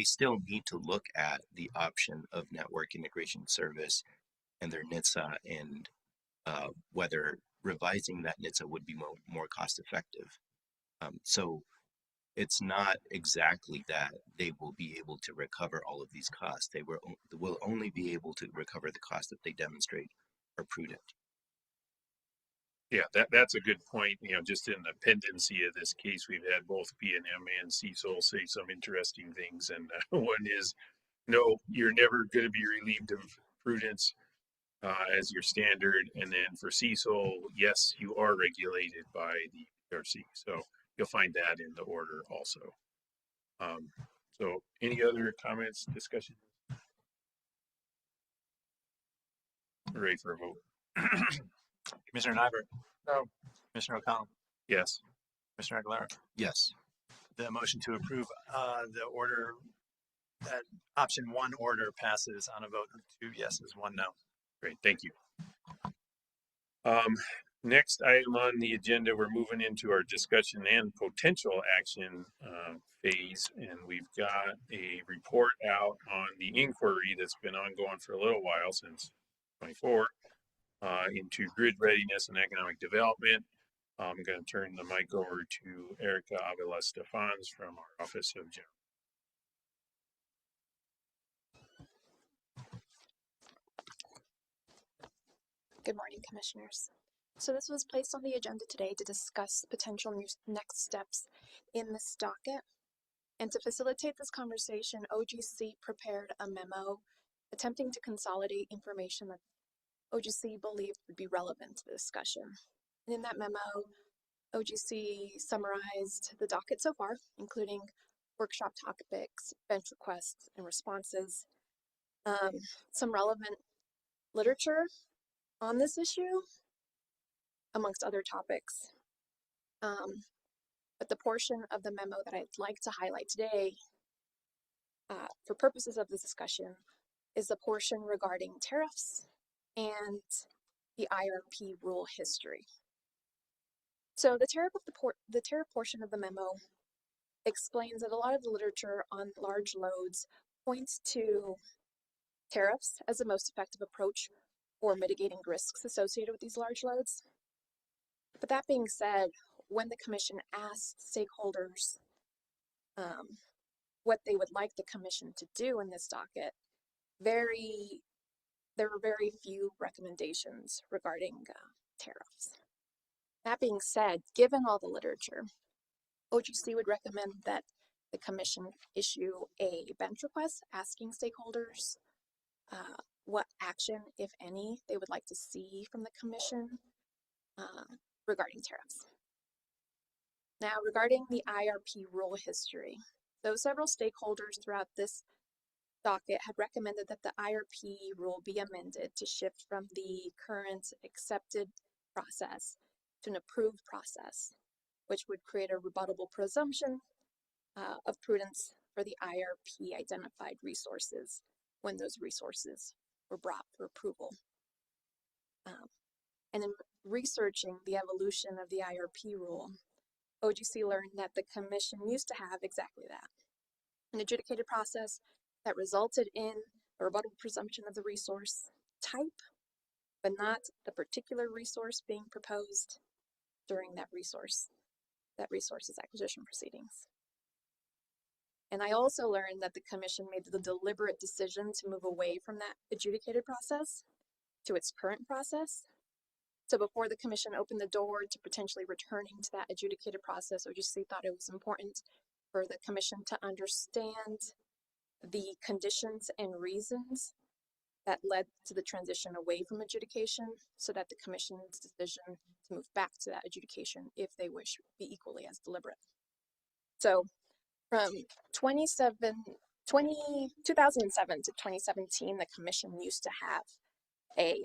still need to look at the option of network integration service and their NHTSA, and whether revising that NHTSA would be more cost effective. So it's not exactly that they will be able to recover all of these costs. They will only be able to recover the costs that they demonstrate are prudent. Yeah, that's a good point. You know, just in the pendency of this case, we've had both P&M and CSOL say some interesting things. And one is, no, you're never going to be relieved of prudence as your standard. And then for CSOL, yes, you are regulated by the PRC. So you'll find that in the order also. So any other comments, discussion? We're ready for a vote. Commissioner Nyberg. No. Commissioner O'Connell. Yes. Commissioner Aguilera. Yes. The motion to approve the order, that option 1 order, passes on a vote of 2 yeses, 1 no. Great, thank you. Next item on the agenda, we're moving into our discussion and potential action phase, and we've got a report out on the inquiry that's been ongoing for a little while, since 24, into grid readiness and economic development. I'm going to turn the mic over to Erica Avila Stefans from our Office of General. Good morning, Commissioners. So this was placed on the agenda today to discuss potential next steps in this docket. And to facilitate this conversation, OGC prepared a memo attempting to consolidate information that OGC believed would be relevant to the discussion. And in that memo, OGC summarized the docket so far, including workshop topics, bench requests, and responses, some relevant literature on this issue, amongst other topics. But the portion of the memo that I'd like to highlight today, for purposes of this discussion, is the portion regarding tariffs and the IRP rule history. So the tariff portion of the memo explains that a lot of the literature on large loads points to tariffs as the most effective approach for mitigating risks associated with these large loads. But that being said, when the Commission asked stakeholders what they would like the Commission to do in this docket, there were very few recommendations regarding tariffs. That being said, given all the literature, OGC would recommend that the Commission issue a bench request asking stakeholders what action, if any, they would like to see from the Commission regarding tariffs. Now, regarding the IRP rule history, though several stakeholders throughout this docket had recommended that the IRP rule be amended to shift from the current accepted process to an approved process, which would create a rebuttable presumption of prudence for the IRP identified resources when those resources were brought for approval. And in researching the evolution of the IRP rule, OGC learned that the Commission used to have exactly that, an adjudicated process that resulted in a rebuttable presumption of the resource type, but not the particular resource being proposed during that resource's acquisition proceedings. And I also learned that the Commission made the deliberate decision to move away from that adjudicated process to its current process. So before the Commission opened the door to potentially returning to that adjudicated process, OGC thought it was important for the Commission to understand the conditions and reasons that led to the transition away from adjudication, so that the Commission's decision to move back to that adjudication, if they wish, be equally as deliberate. So from 2007 to 2017, the Commission used to have a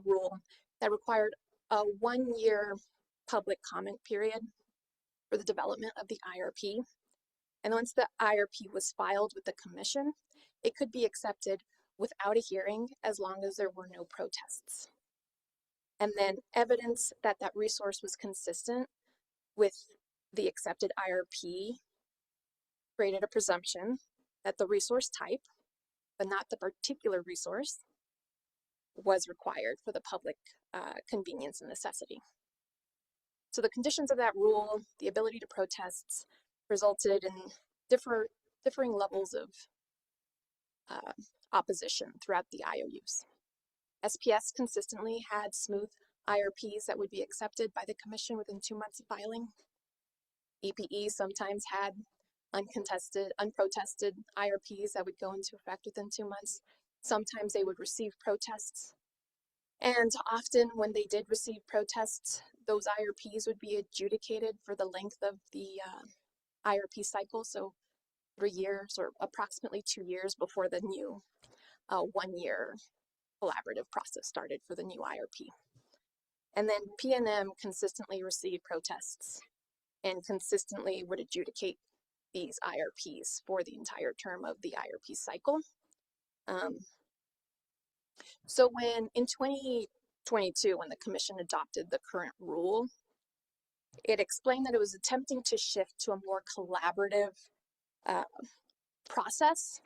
rule that required a 1-year public comment period for the development of the IRP. And once the IRP was filed with the Commission, it could be accepted without a hearing as long as there were no protests. And then evidence that that resource was consistent with the accepted IRP created a presumption that the resource type, but not the particular resource, was required for the public convenience and necessity. So the conditions of that rule, the ability to protest, resulted in differing levels of opposition throughout the IOUs. SPS consistently had smooth IRPs that would be accepted by the Commission within 2 months of filing. EPE sometimes had unprotested IRPs that would go into effect within 2 months. Sometimes they would receive protests. And often when they did receive protests, those IRPs would be adjudicated for the length of the IRP cycle, so 3 years or approximately 2 years before the new 1-year collaborative process started for the new IRP. And then PNM consistently received protests and consistently would adjudicate these IRPs for the entire term of the IRP cycle. So when in 2022, when the Commission adopted the current rule, it explained that it was attempting to shift to a more collaborative process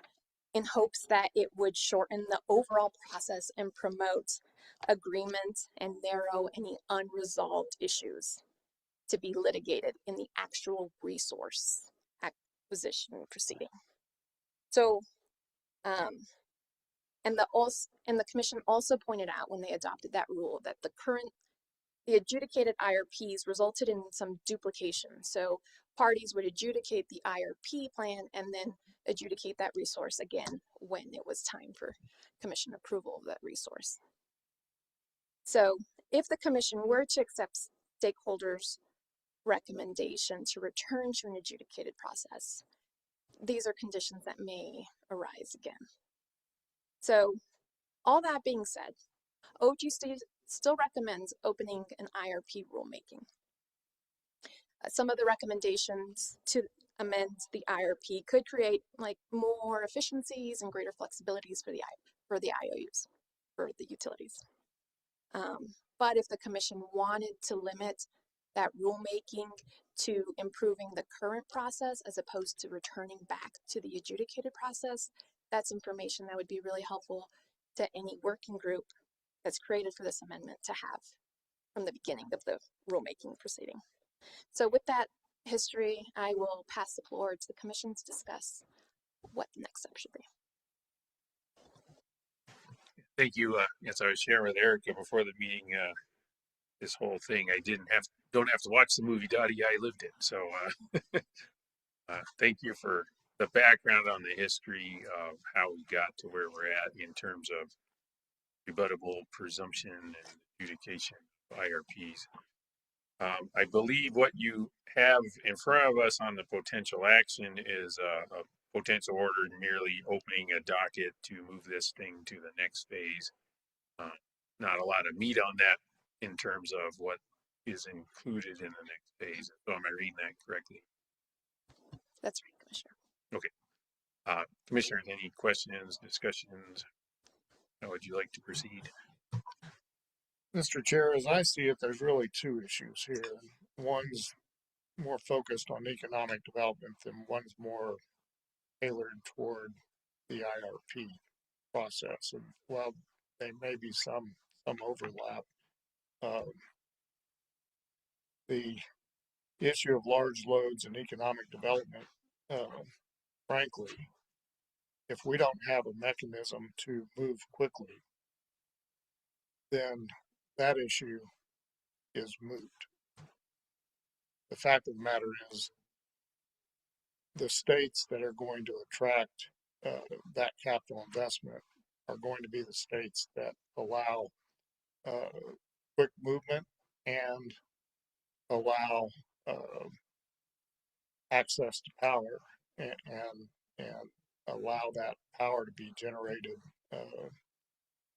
in hopes that it would shorten the overall process and promote agreement and narrow any unresolved issues to be litigated in the actual resource acquisition proceeding. So, and the commission also pointed out when they adopted that rule that the adjudicated IRPs resulted in some duplication. So parties would adjudicate the IRP plan and then adjudicate that resource again when it was time for commission approval of that resource. So if the commission were to accept stakeholders' recommendation to return to an adjudicated process, these are conditions that may arise again. So all that being said, OG still recommends opening an IRP rulemaking. Some of the recommendations to amend the IRP could create like more efficiencies and greater flexibilities for the IOUs, for the utilities. But if the commission wanted to limit that rulemaking to improving the current process as opposed to returning back to the adjudicated process, that's information that would be really helpful to any working group that's created for this amendment to have from the beginning of the rulemaking proceeding. So with that history, I will pass the floor to the commission to discuss what the next step should be. Thank you. As I was sharing with Erica before the meeting, this whole thing, I don't have to watch the movie Dottie, I lived it. So thank you for the background on the history of how we got to where we're at in terms of rebuttable presumption and adjudication of IRPs. I believe what you have in front of us on the potential action is a potential order merely opening a docket to move this thing to the next phase. Not a lot of meat on that in terms of what is included in the next phase. So am I reading that correctly? That's right, Commissioner. Okay. Commissioners, any questions, discussions? How would you like to proceed? Mr. Chair, as I see it, there's really two issues here. One's more focused on economic development and one's more tailored toward the IRP process. And while there may be some overlap, the issue of large loads and economic development, frankly, if we don't have a mechanism to move quickly, then that issue is moot. The fact of the matter is, the states that are going to attract that capital investment are going to be the states that allow quick movement and allow access to power and allow that power to be generated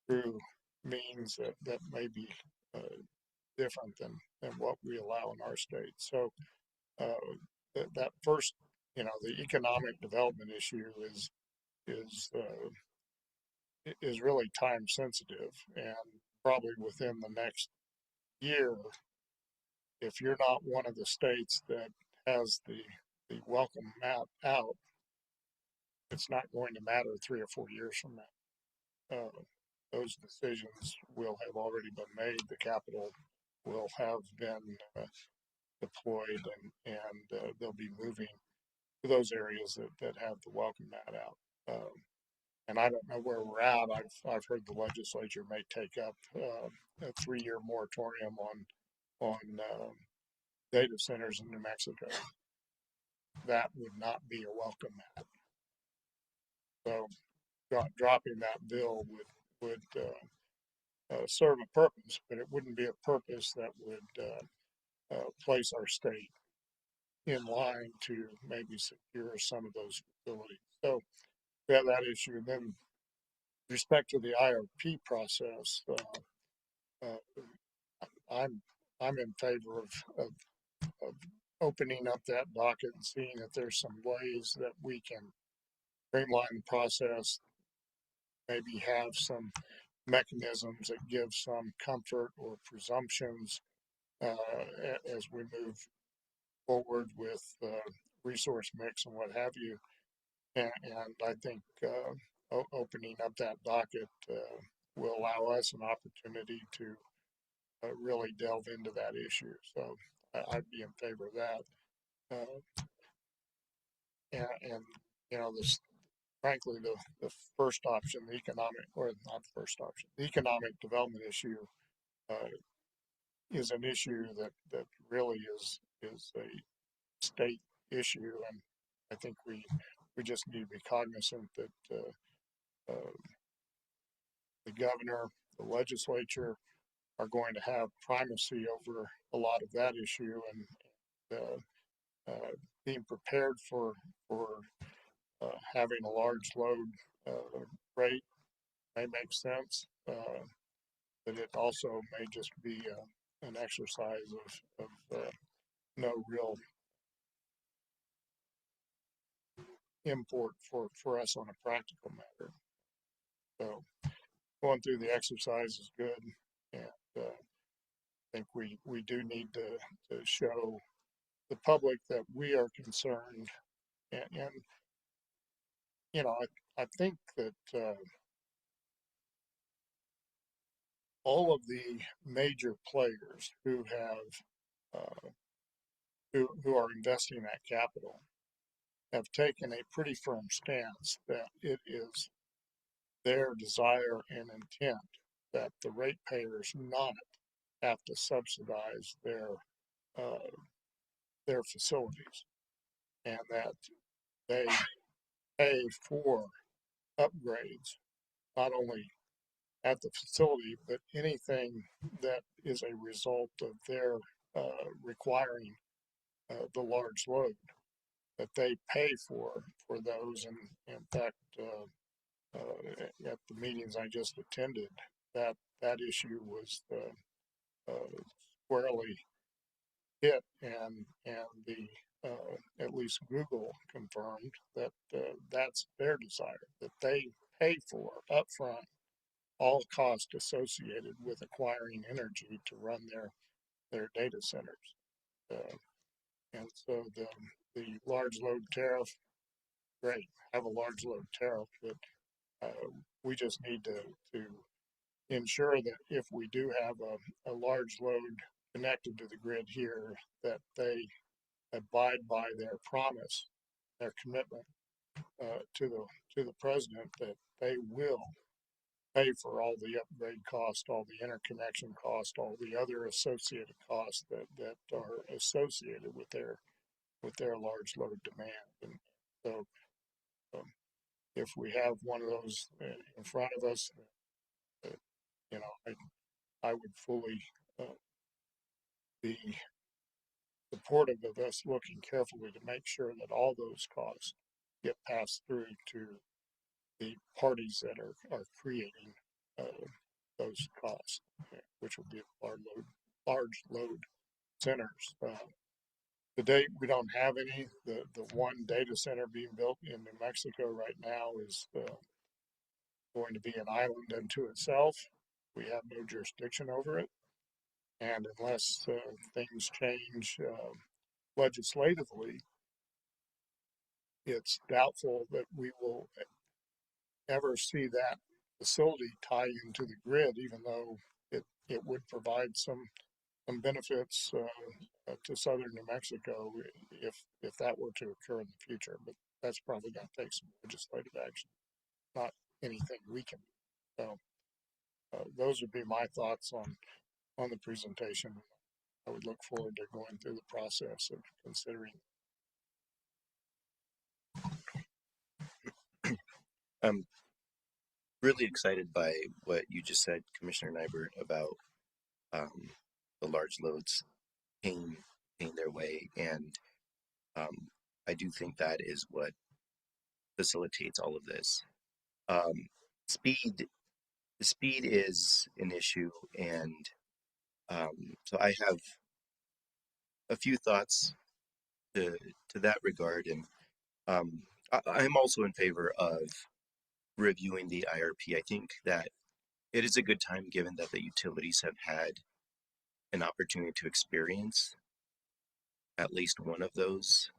through means that may be different than what we allow in our state. So that first, the economic development issue is really time sensitive, and probably within the next year, if you're not one of the states that has the welcome map out, it's not going to matter 3 or 4 years from now. Those decisions will have already been made. The capital will have been deployed, and they'll be moving to those areas that have the welcome mat out. And I don't know where we're at. I've heard the legislature may take up a 3-year moratorium on data centers in New Mexico. That would not be a welcome mat. So dropping that bill would serve a purpose, but it wouldn't be a purpose that would place our state in line to maybe secure some of those facilities. So we have that issue. And then with respect to the IRP process, I'm in favor of opening up that docket and seeing if there's some ways that we can streamline the process, maybe have some mechanisms that give some comfort or presumptions as we move forward with resource mix and what have you. And I think opening up that docket will allow us an opportunity to really delve into that issue. So I'd be in favor of that. And you know, this frankly, the first option, the economic, or not the first option, the economic development issue is an issue that really is a state issue, and I think we just need to be cognizant that the governor, the legislature are going to have primacy over a lot of that issue, and being prepared for having a large load rate may make sense, but it also may just be an exercise of no real import for us on a practical matter. So going through the exercise is good, and I think we do need to show the public that we are concerned, and you know, I think that all of the major players who have who are investing that capital have taken a pretty firm stance that it is their desire and intent that the ratepayers not have to subsidize their facilities, and that they pay for upgrades not only at the facility but anything that is a result of their requiring the large load, that they pay for those. And in fact, at the meetings I just attended, that issue was squarely hit, and the at least Google confirmed that that's their desire, that they pay for upfront all costs associated with acquiring energy to run their data centers. And so the large load tariff, great, have a large load tariff, but we just need to ensure that if we do have a large load connected to the grid here, that they abide by their promise, their commitment to the president, that they will pay for all the upgrade cost, all the interconnection cost, all the other associated costs that are associated with their large load demand. And so if we have one of those in front of us, you know, I would fully be supportive of us looking carefully to make sure that all those costs get passed through to the parties that are creating those costs, which will be large load centers. To date, we don't have any. The one data center being built in New Mexico right now is going to be an island unto itself. We have no jurisdiction over it, and unless things change legislatively, it's doubtful that we will ever see that facility tie into the grid, even though it would provide some benefits to southern New Mexico if that were to occur in the future. But that's probably going to take some legislative action, not anything we can do. So those would be my thoughts on the presentation. I would look forward to going through the process of considering. I'm really excited by what you just said, Commissioner Nybert, about the large loads paying their way, and I do think that is what facilitates all of this. Speed is an issue, and so I have a few thoughts to that regard, and I'm also in favor of reviewing the IRP. I think that it is a good time, given that the utilities have had an opportunity to experience at least one of those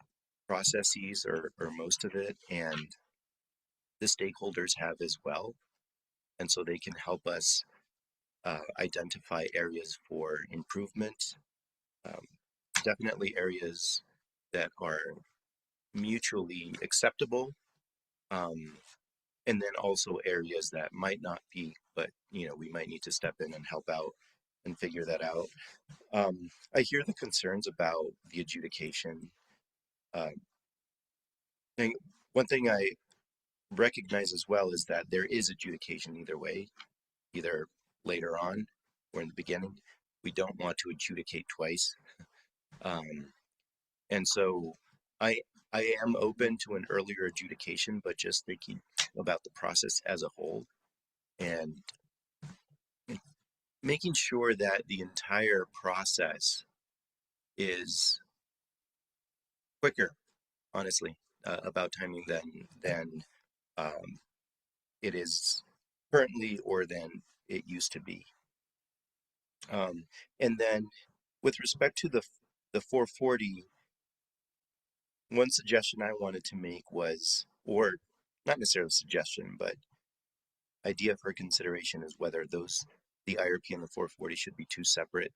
processes or most of it, and the stakeholders have as well. And so they can help us identify areas for improvement, definitely areas that are mutually acceptable, and then also areas that might not be, but we might need to step in and help out and figure that out. I hear the concerns about the adjudication. And one thing I recognize as well is that there is adjudication either way, either later on or in the beginning. We don't want to adjudicate twice. And so I am open to an earlier adjudication, but just thinking about the process as a whole and making sure that the entire process is quicker, honestly, about timing than it is currently or than it used to be. And then with respect to the 440, one suggestion I wanted to make was, or not necessarily a suggestion, but idea for consideration is whether the IRP and the 440 should be two separate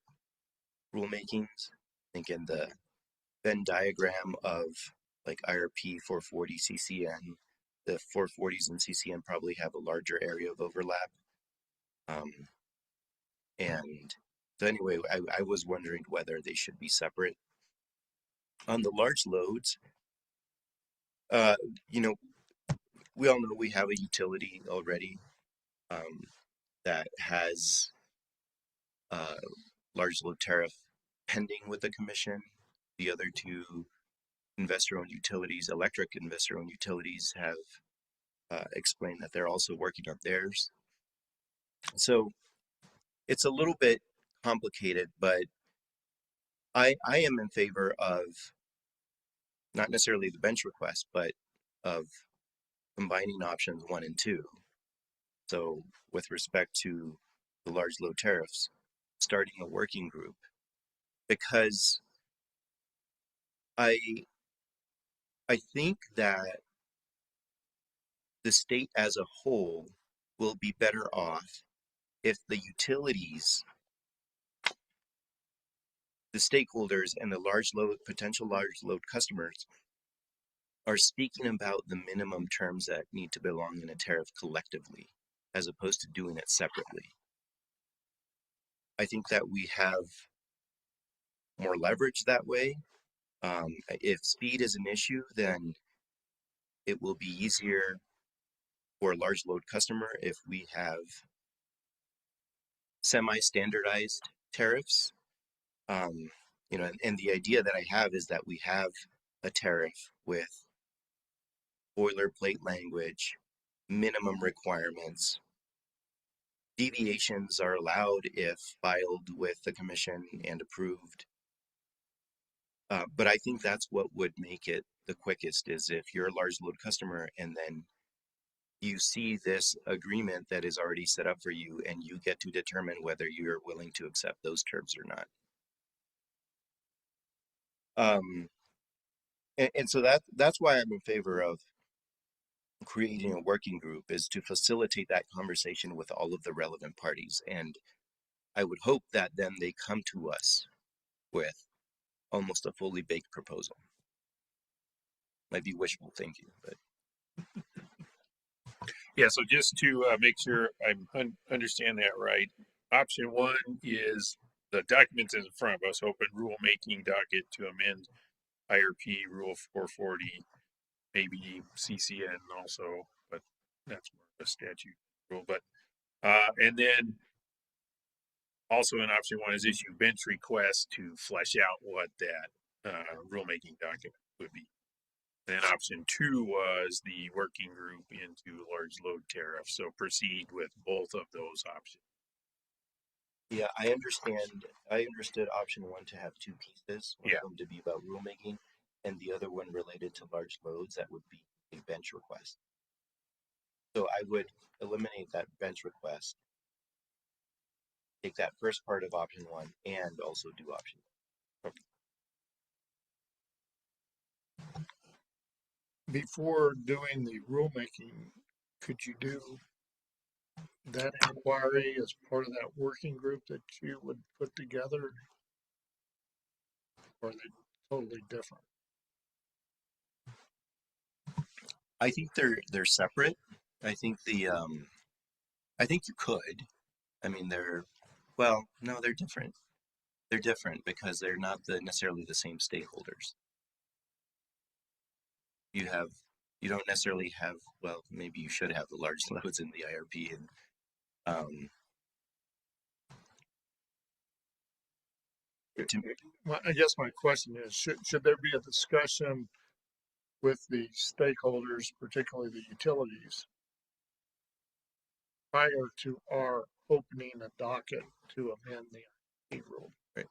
rulemakings. I think in the Venn diagram of like IRP 440 CCN, the 440s and CCN probably have a larger area of overlap. And so anyway, I was wondering whether they should be separate. On the large loads, we all know we have a utility already that has large load tariff pending with the commission. The other two investor-owned utilities, electric investor-owned utilities, have explained that they're also working on theirs. So it's a little bit complicated, but I am in favor of not necessarily the bench request, but of combining options 1 and 2. So with respect to the large load tariffs, starting a working group, because I think that the state as a whole will be better off if the utilities, the stakeholders, and the potential large load customers are speaking about the minimum terms that need to belong in a tariff collectively, as opposed to doing it separately. I think that we have more leverage that way. If speed is an issue, then it will be easier for a large load customer if we have semi-standardized tariffs. And the idea that I have is that we have a tariff with boilerplate language, minimum requirements. Deviations are allowed if filed with the commission and approved. But I think that's what would make it the quickest, is if you're a large load customer and then you see this agreement that is already set up for you and you get to determine whether you're willing to accept those terms or not. And so that's why I'm in favor of creating a working group, is to facilitate that conversation with all of the relevant parties. And I would hope that then they come to us with almost a fully baked proposal. Might be wishful thinking, but. Yeah, so just to make sure I understand that right, option 1 is the documents in front of us, open rulemaking docket to amend IRP Rule 440, maybe CCN also, but that's more of a statute rule. But and then also in option 1 is issue bench request to flesh out what that rulemaking document would be. Then option 2 was the working group into large load tariff. So proceed with both of those options. Yeah, I understood option 1 to have 2 pieces. One of them to be about rulemaking, and the other one related to large loads. That would be a bench request. So I would eliminate that bench request, take that first part of option 1, and also do option 1. Okay. Before doing the rulemaking, could you do that inquiry as part of that working group that you would put together? Or are they totally different? I think they're separate. I think I think you could. I mean, no, they're different. They're different because they're not necessarily the same stakeholders. You don't necessarily have, well, maybe you should have the large loads in the IRP, and I guess my question is, should there be a discussion with the stakeholders, particularly the utilities, prior to our opening a docket to amend the IRP rule? right.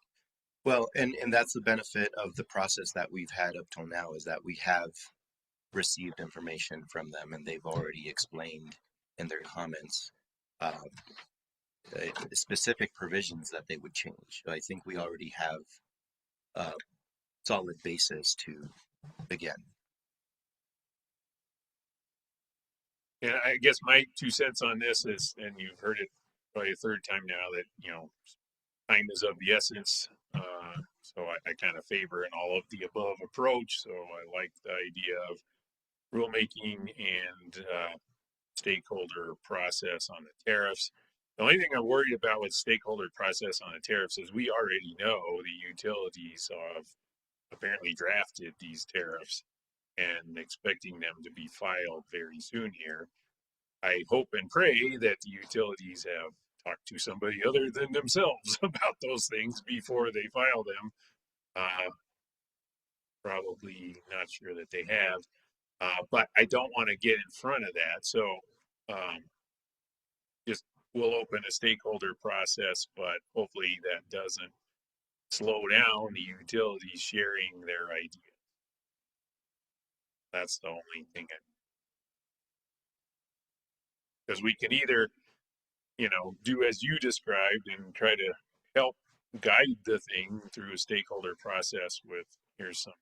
Well, and that's the benefit of the process that we've had up till now, is that we have received information from them, and they've already explained in their comments specific provisions that they would change. So I think we already have a solid basis to begin. And I guess my 2 cents on this is, and you've heard it probably a third time now, that, time is of the essence. So I kind of favor an all of the above approach. So I like the idea of rulemaking and stakeholder process on the tariffs. The only thing I'm worried about with stakeholder process on the tariffs is we already know the utilities have apparently drafted these tariffs and expecting them to be filed very soon here. I hope and pray that the utilities have talked to somebody other than themselves about those things before they file them. Probably not sure that they have, but I don't want to get in front of that. So just we'll open a stakeholder process, but hopefully that doesn't slow down the utilities sharing their ideas. That's the only thing. Because we can either, do as you described and try to help guide the thing through a stakeholder process with, here's some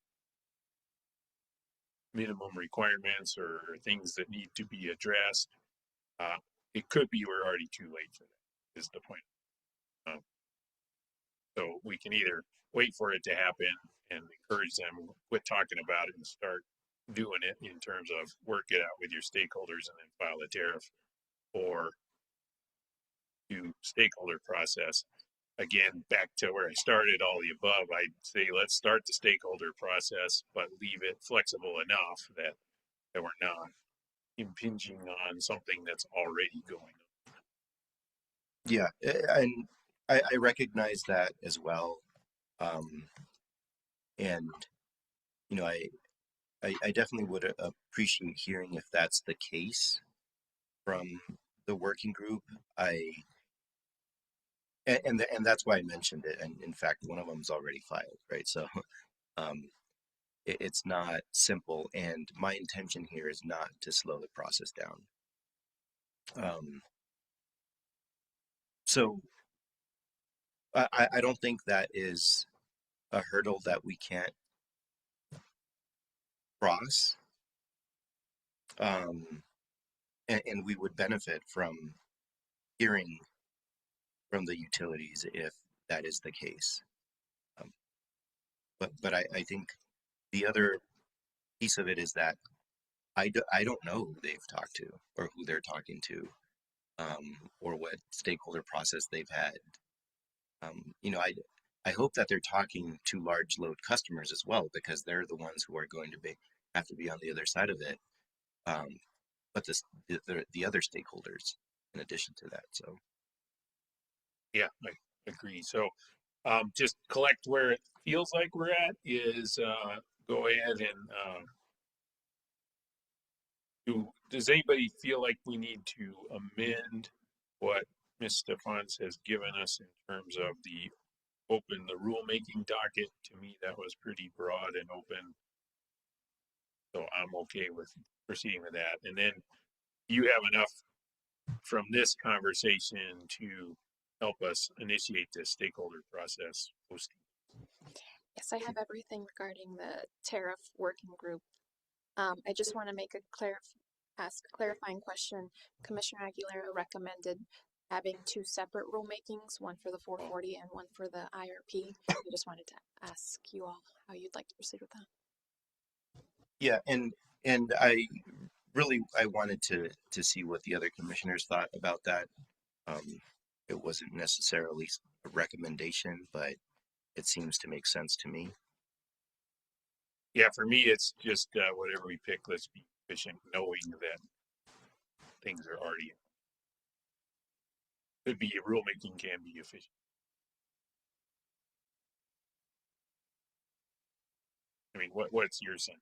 minimum requirements or things that need to be addressed. It could be we're already too late for that, is the point. So we can either wait for it to happen and encourage them, quit talking about it and start doing it in terms of work it out with your stakeholders and then file a tariff, or do stakeholder process. Again, back to where I started, all the above, I'd say let's start the stakeholder process, but leave it flexible enough that we're not impinging on something that's already going on. Yeah, and I recognize that as well. And, I definitely would appreciate hearing if that's the case from the working group. And that's why I mentioned it. And in fact, one of them's already filed, right? So it's not simple. And my intention here is not to slow the process down. So I don't think that is a hurdle that we can't cross. And we would benefit from hearing from the utilities if that is the case. But I think the other piece of it is that I don't know who they've talked to or who they're talking to, or what stakeholder process they've had. I hope that they're talking to large load customers as well, because they're the ones who are going to have to be on the other side of it. But the other stakeholders in addition to that. So Yeah, I agree. So just collect where it feels like we're at is go ahead and does anybody feel like we need to amend what Ms. Stephans has given us in terms of the rulemaking docket? To me, that was pretty broad and open. So I'm okay with proceeding with that. And then you have enough from this conversation to help us initiate this stakeholder process posting. Yes, I have everything regarding the tariff working group. I just want to make a ask a clarifying question. Commissioner Aguilera recommended having two separate rulemakings, one for the 440 and one for the IRP. I just wanted to ask you all how you'd like to proceed with that. Yeah, and I wanted to see what the other commissioners thought about that. It wasn't necessarily a recommendation, but it seems to make sense to me. Yeah, for me, it's just whatever we pick, let's be efficient, knowing that things are already could be rulemaking can be efficient. I mean, what's your sense?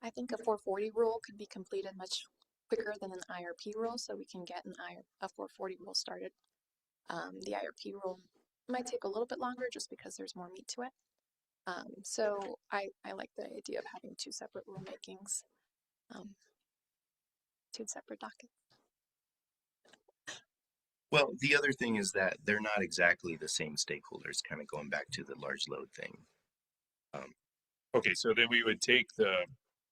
I think a 440 rule could be completed much quicker than an IRP rule, so we can get a 440 rule started. The IRP rule might take a little bit longer just because there's more meat to it. So I like the idea of having two separate rulemakings, two separate dockets. Well, the other thing is that they're not exactly the same stakeholders, kind of going back to the large load thing. Okay, so then we would take the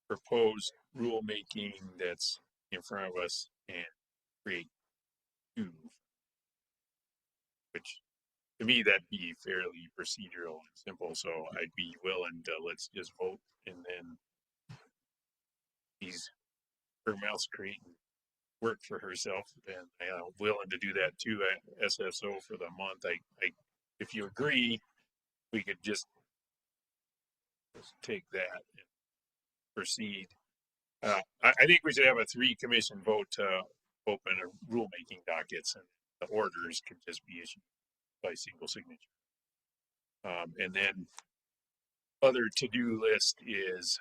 proposed rulemaking that's in front of us and create two, which to me that'd be fairly procedural and simple. So I'd be willing to let's just vote, and then her mouth's creating work for herself, and I'm willing to do that too. SSO for the month. I if you agree, we could just take that and proceed. I think we should have a 3-commission vote to open a rulemaking dockets, and the orders could just be issued by single signature. And then other to-do list is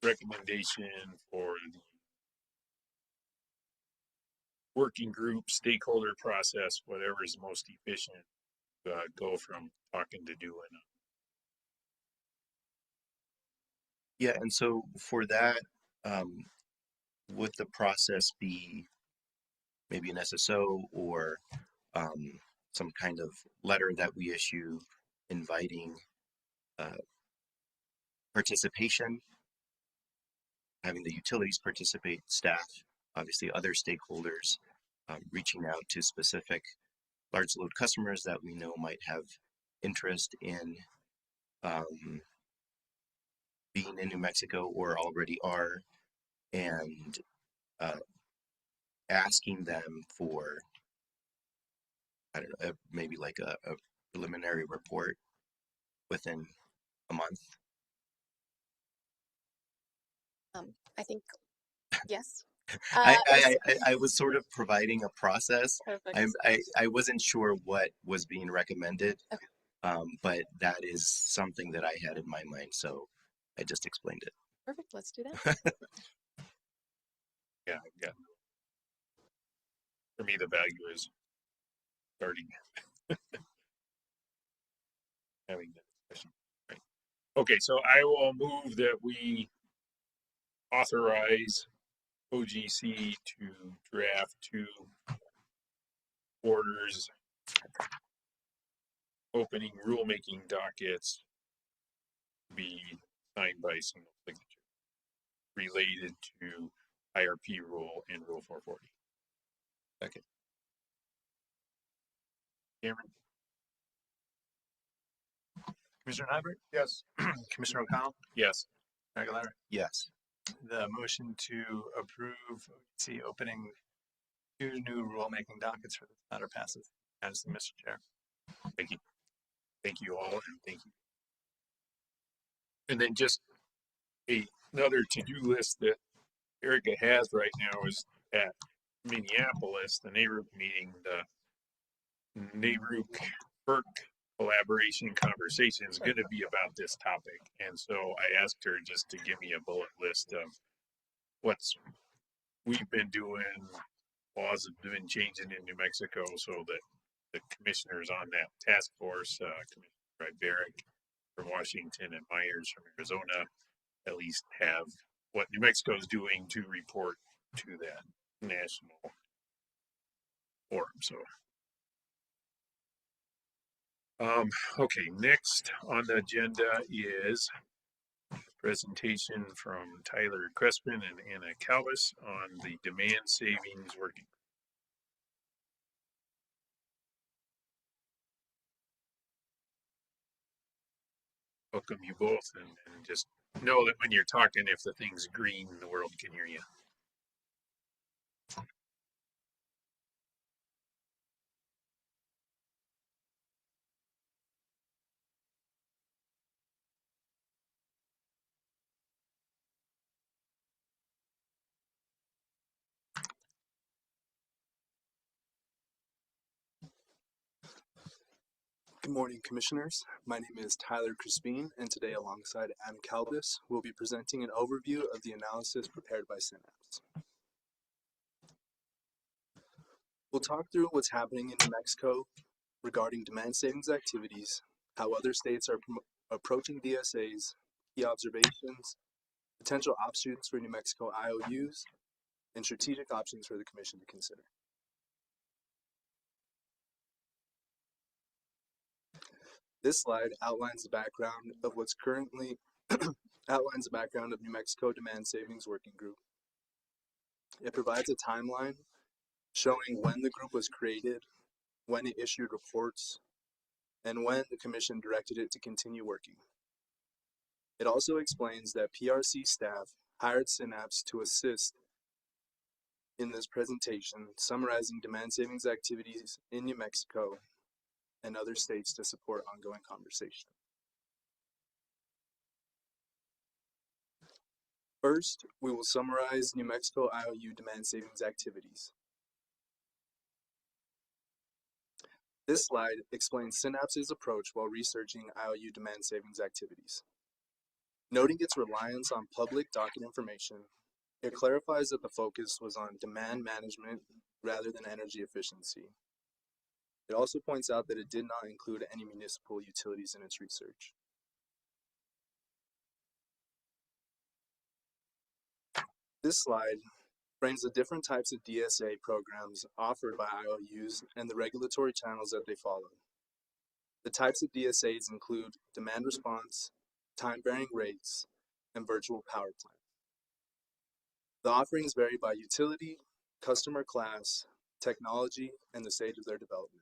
recommendation for the working group, stakeholder process, whatever is most efficient, go from talking to doing. Yeah, and so for that, would the process be maybe an SSO or some kind of letter that we issue inviting participation, having the utilities participate, staff, obviously other stakeholders, reaching out to specific large load customers that we know might have interest in being in New Mexico or already are, and asking them for, I don't know, maybe like a preliminary report within a month. I think yes. I was sort of providing a process. Perfect. I wasn't sure what was being recommended, Okay. but that is something that I had in my mind, so I just explained it. Perfect. Let's do that. Yeah. For me, the value is starting having that discussion. Right. Okay, so I will move that we authorize OGC to draft 2 orders opening rulemaking dockets to be signed by single signature related to IRP rule and Rule 440. Okay. Cameron? Commissioner Nyberg? Yes. Commissioner O'Connell? Yes. Aguilera? Yes. The motion to approve OGC opening 2 new rulemaking dockets for this matter passes. Unanimously, Mr. Chair. Thank you. Thank you all, and thank you. And then just another to-do list that Erica has right now is at Minneapolis, the NARUC meeting, the NARUC FERC collaboration conversation is going to be about this topic. And so I asked her just to give me a bullet list of what's we've been doing, laws have been changing in New Mexico so that the commissioners on that task force, Commissioner Barrick from Washington and Myers from Arizona, at least have what New Mexico is doing to report to that national forum. So, okay, next on the agenda is presentation from Tyler Crespin and Anna Calvis on the demand savings working. Welcome you both, and just know that when you're talking, if the thing's green, the world can hear you. Good morning, Commissioners. My name is Tyler Crispin, and today, alongside Adam Calvis, we'll be presenting an overview of the analysis prepared by Synapse. We'll talk through what's happening in New Mexico regarding demand savings activities, how other states are approaching DSAs, key observations, potential options for New Mexico IOUs, and strategic options for the Commission to consider. This slide outlines the background of what's currently outlines the background of New Mexico Demand Savings Working Group. It provides a timeline showing when the group was created, when it issued reports, and when the Commission directed it to continue working. It also explains that PRC staff hired Synapse to assist in this presentation, summarizing demand savings activities in New Mexico and other states to support ongoing conversation. First, we will summarize New Mexico IOU demand savings activities. This slide explains Synapse's approach while researching IOU demand savings activities. Noting its reliance on public docket information, it clarifies that the focus was on demand management rather than energy efficiency. It also points out that it did not include any municipal utilities in its research. This slide frames the different types of DSA programs offered by IOUs and the regulatory channels that they follow. The types of DSAs include demand response, time-varying rates, and virtual power plant. The offerings vary by utility, customer class, technology, and the stage of their development.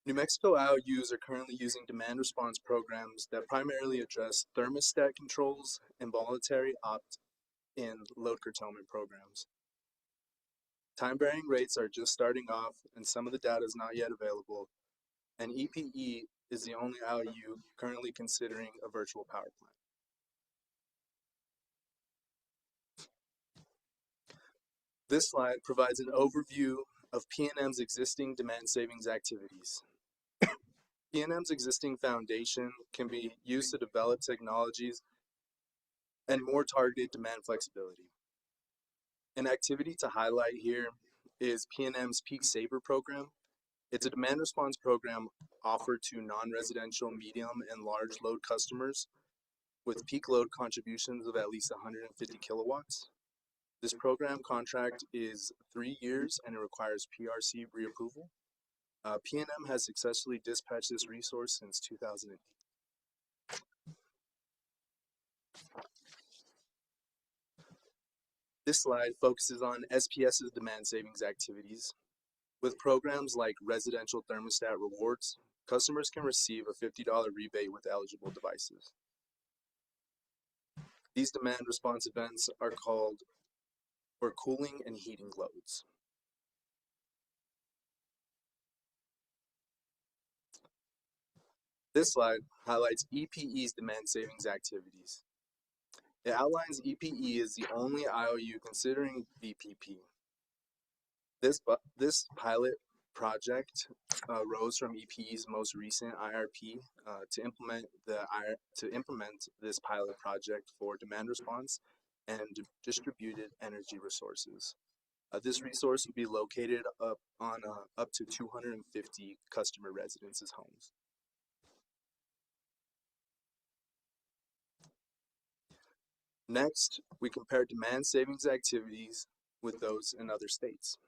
New Mexico IOUs are currently using demand response programs that primarily address thermostat controls and voluntary opt-in load curtailment programs. Time-varying rates are just starting off, and some of the data is not yet available, and EPE is the only IOU currently considering a virtual power plant. This slide provides an overview of PNM's existing demand savings activities. PNM's existing foundation can be used to develop technologies and more targeted demand flexibility. An activity to highlight here is PNM's Peak Saver program. It's a demand response program offered to non-residential, medium, and large load customers with peak load contributions of at least 150 kilowatts. This program contract is 3 years and it requires PRC reapproval. PNM has successfully dispatched this resource since 2008. This slide focuses on SPS's demand savings activities. With programs like residential thermostat rewards, customers can receive a $50 rebate with eligible devices. These demand response events are called for cooling and heating loads. This slide highlights EPE's demand savings activities. It outlines EPE as the only IOU considering VPP. This pilot project rose from EPE's most recent IRP to implement this pilot project for demand response and distributed energy resources. This resource would be located up to 250 customer residences' homes. Next, we compare demand savings activities with those in other states.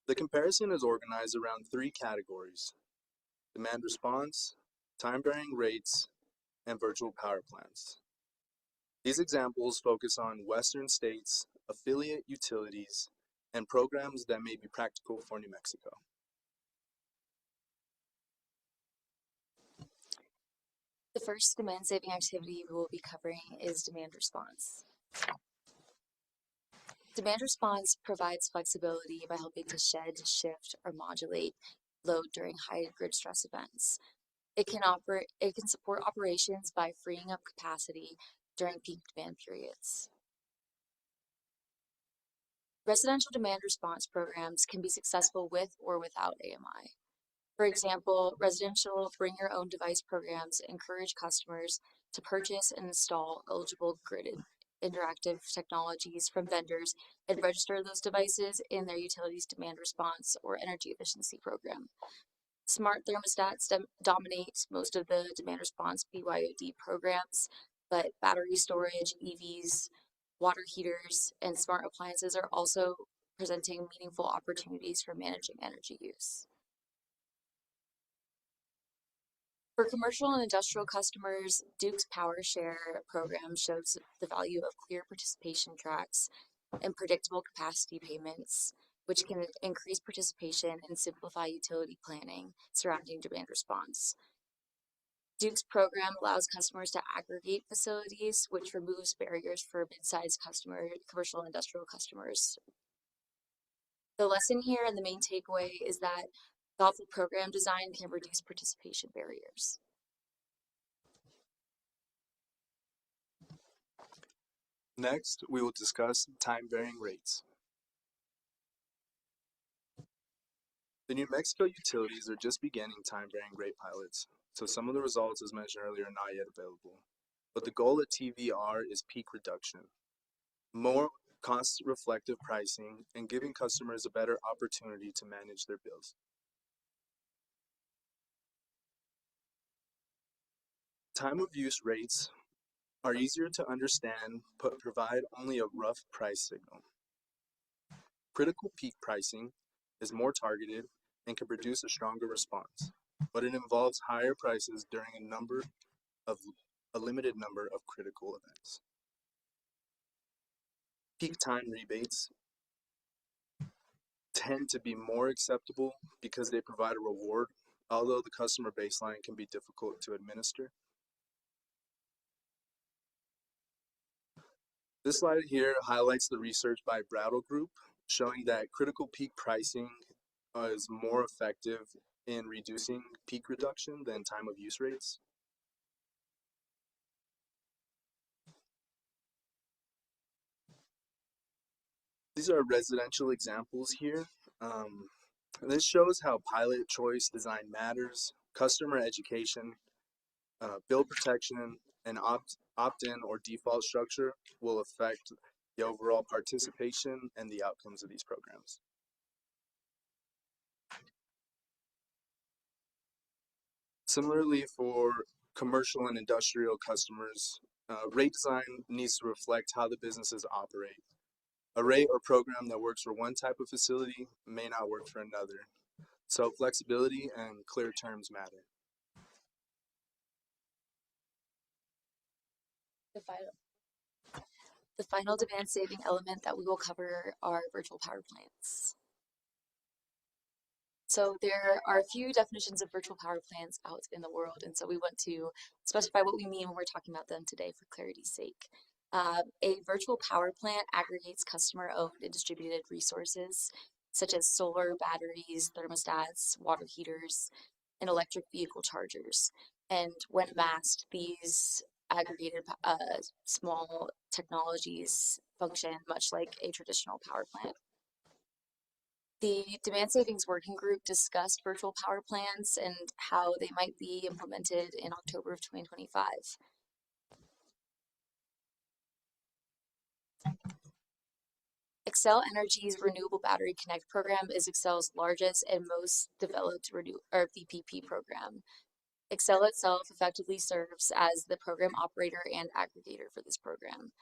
The comparison is organized around three categories: demand response, time-varying rates, and virtual power plants. These examples focus on Western states, affiliate utilities, and programs that may be practical for New Mexico. The first demand saving activity we will be covering is demand response. Demand response provides flexibility by helping to shed, shift, or modulate load during high grid stress events. It can support operations by freeing up capacity during peak demand periods. Residential demand response programs can be successful with or without AMI. For example, residential bring your own device programs encourage customers to purchase and install eligible grid interactive technologies from vendors and register those devices in their utilities demand response or energy efficiency program. Smart thermostats dominate most of the demand response BYOD programs, but battery storage, EVs, water heaters, and smart appliances are also presenting meaningful opportunities for managing energy use. For commercial and industrial customers, Duke's Power Share program shows the value of clear participation tracks and predictable capacity payments, which can increase participation and simplify utility planning surrounding demand response. Duke's program allows customers to aggregate facilities, which removes barriers for mid-sized commercial and industrial customers. The lesson here and the main takeaway is that thoughtful program design can reduce participation barriers. Next, we will discuss time-varying rates. The New Mexico utilities are just beginning time-varying rate pilots, so some of the results as mentioned earlier are not yet available. But the goal at TVR is peak reduction, more cost-reflective pricing, and giving customers a better opportunity to manage their bills. Time of use rates are easier to understand but provide only a rough price signal. Critical peak pricing is more targeted and can produce a stronger response, but it involves higher prices during a limited number of critical events. Peak time rebates tend to be more acceptable because they provide a reward, although the customer baseline can be difficult to administer. This slide here highlights the research by Brattle Group, showing that critical peak pricing is more effective in reducing peak reduction than time of use rates. These are residential examples here. This shows how pilot choice design matters, customer education, bill protection, and opt-in or default structure will affect the overall participation and the outcomes of these programs. Similarly, for commercial and industrial customers, rate design needs to reflect how the businesses operate. A rate or program that works for one type of facility may not work for another. So flexibility and clear terms matter. The final demand saving element that we will cover are virtual power plants. So there are a few definitions of virtual power plants out in the world, and so we want to specify what we mean when we're talking about them today for clarity's sake. A virtual power plant aggregates customer-owned and distributed resources, such as solar, batteries, thermostats, water heaters, and electric vehicle chargers. And when amassed, these aggregated small technologies function much like a traditional power plant. The Demand Savings Working Group discussed virtual power plants and how they might be implemented in October of 2025. Xcel Energy's Renewable Battery Connect program is Xcel's largest and most developed VPP program. Xcel itself effectively serves as the program operator and aggregator for this program.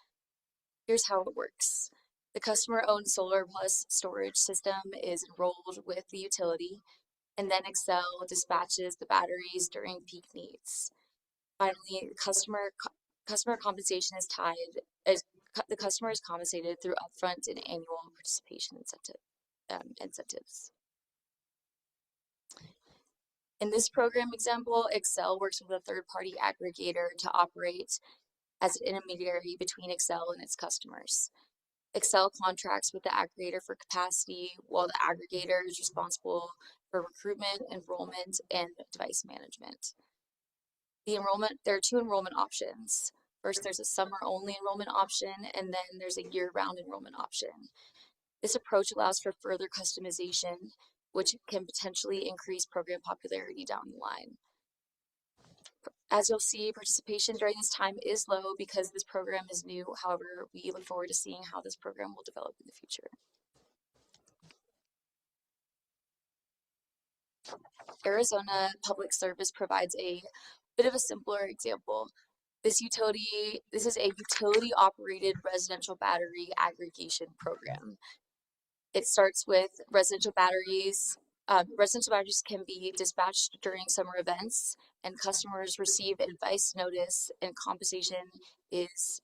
Here's how it works. The customer-owned solar plus storage system is enrolled with the utility, and then Excel dispatches the batteries during peak needs. Finally, customer compensation is tied as the customer is compensated through upfront and annual participation incentives. In this program example, Excel works with a third-party aggregator to operate as an intermediary between Excel and its customers. Excel contracts with the aggregator for capacity, while the aggregator is responsible for recruitment, enrollment, and device management. There are two enrollment options. First, there's a summer-only enrollment option, and then there's a year-round enrollment option. This approach allows for further customization, which can potentially increase program popularity down the line. As you'll see, participation during this time is low because this program is new. However, we look forward to seeing how this program will develop in the future. Arizona Public Service provides a bit of a simpler example. This is a utility-operated residential battery aggregation program. It starts with residential batteries. Residential batteries can be dispatched during summer events, and customers receive advance notice, and compensation is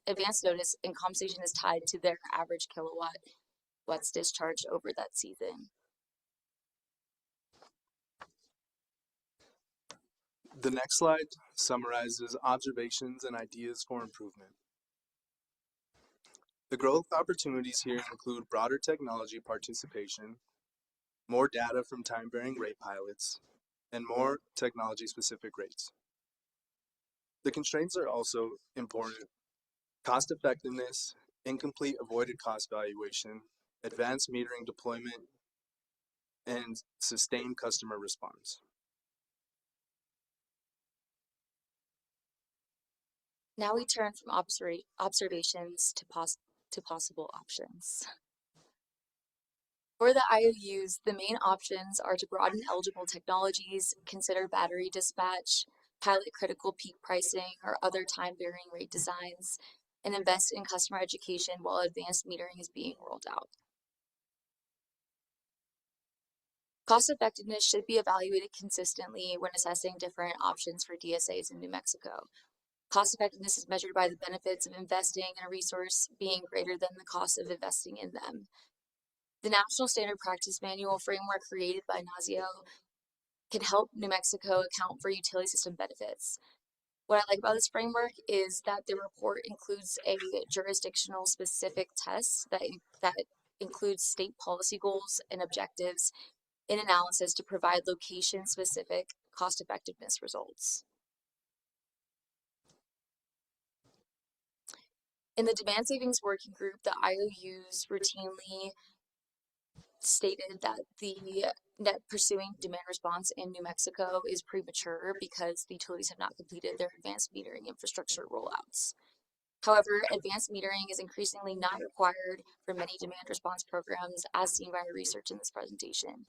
tied to their average kilowatts discharged over that season. The next slide summarizes observations and ideas for improvement. The growth opportunities here include broader technology participation, more data from time-varying rate pilots, and more technology-specific rates. The constraints are also important: cost effectiveness, incomplete avoided cost valuation, advanced metering deployment, and sustained customer response. Now we turn from observations to possible options. For the IOUs, the main options are to broaden eligible technologies, consider battery dispatch, pilot critical peak pricing or other time-varying rate designs, and invest in customer education while advanced metering is being rolled out. Cost effectiveness should be evaluated consistently when assessing different options for DSAs in New Mexico. Cost effectiveness is measured by the benefits of investing in a resource being greater than the cost of investing in them. The National Standard Practice Manual framework created by NASIO can help New Mexico account for utility system benefits. What I like about this framework is that the report includes a jurisdictional specific test that includes state policy goals and objectives in analysis to provide location specific cost effectiveness results. In the demand savings working group, the IOUs routinely stated that the net pursuing demand response in New Mexico is premature because the utilities have not completed their advanced metering infrastructure rollouts. However, advanced metering is increasingly not required for many demand response programs, as seen by our research in this presentation.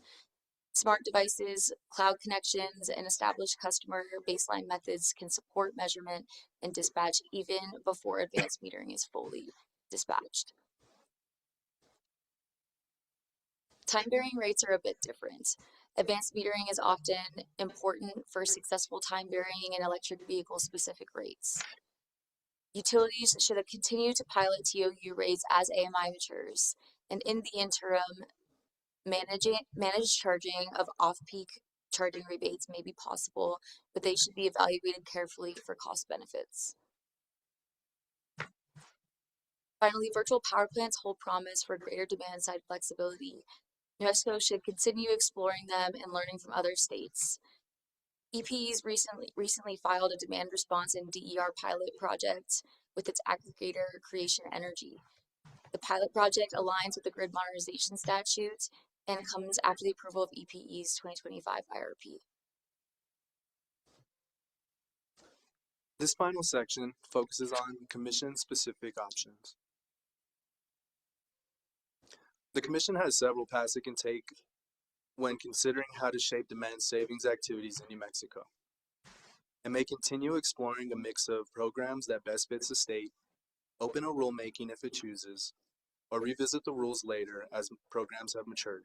Smart devices, cloud connections, and established customer baseline methods can support measurement and dispatch even before advanced metering is fully dispatched. Time-varying rates are a bit different. Advanced metering is often important for successful time-varying and electric vehicle-specific rates. Utilities should continue to pilot TOU rates as AMI matures, and in the interim, managed charging of off-peak charging rebates may be possible, but they should be evaluated carefully for cost benefits. Finally, virtual power plants hold promise for greater demand-side flexibility. New Mexico should continue exploring them and learning from other states. EPE's recently filed a demand response and DER pilot project with its aggregator Creation Energy. The pilot project aligns with the grid modernization statute and comes after the approval of EPE's 2025 IRP. This final section focuses on commission-specific options. The Commission has several paths it can take when considering how to shape demand savings activities in New Mexico. It may continue exploring a mix of programs that best fits the state, open a rulemaking if it chooses, or revisit the rules later as programs have matured.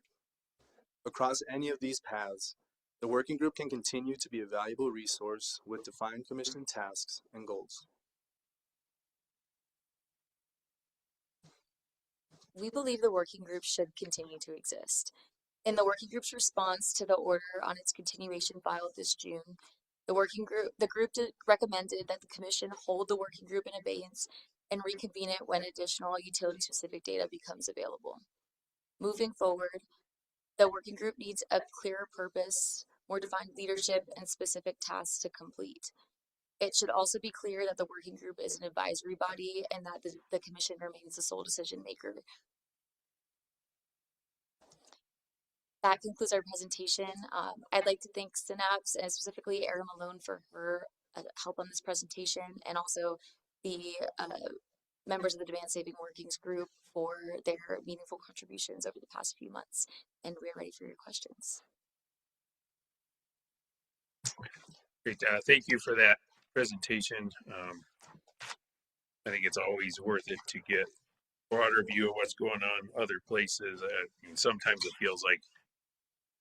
Across any of these paths, the working group can continue to be a valuable resource with defined commission tasks and goals. We believe the working group should continue to exist. In the working group's response to the order on its continuation filed this June, the group recommended that the commission hold the working group in abeyance and reconvene it when additional utility-specific data becomes available. Moving forward, the working group needs a clearer purpose, more defined leadership, and specific tasks to complete. It should also be clear that the working group is an advisory body and that the commission remains the sole decision maker. That concludes our presentation. I'd like to thank Synapse and specifically Erin Malone for her help on this presentation, and also the members of the Demand Saving Workings Group for their meaningful contributions over the past few months. And we're ready for your questions. Great. Thank you for that presentation. I think it's always worth it to get a broader view of what's going on other places. I mean, sometimes it feels like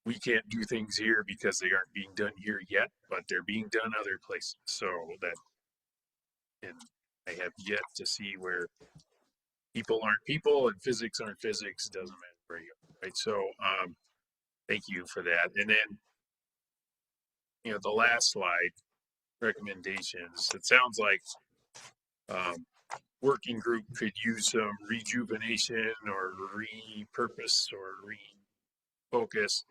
we can't do things here because they aren't being done here yet, but they're being done other places. So that, and I have yet to see where people aren't people and physics aren't physics, doesn't matter where you are, right? So thank you for that. And then, you know, the last slide, recommendations, it sounds like working group could use some rejuvenation or repurpose or refocus.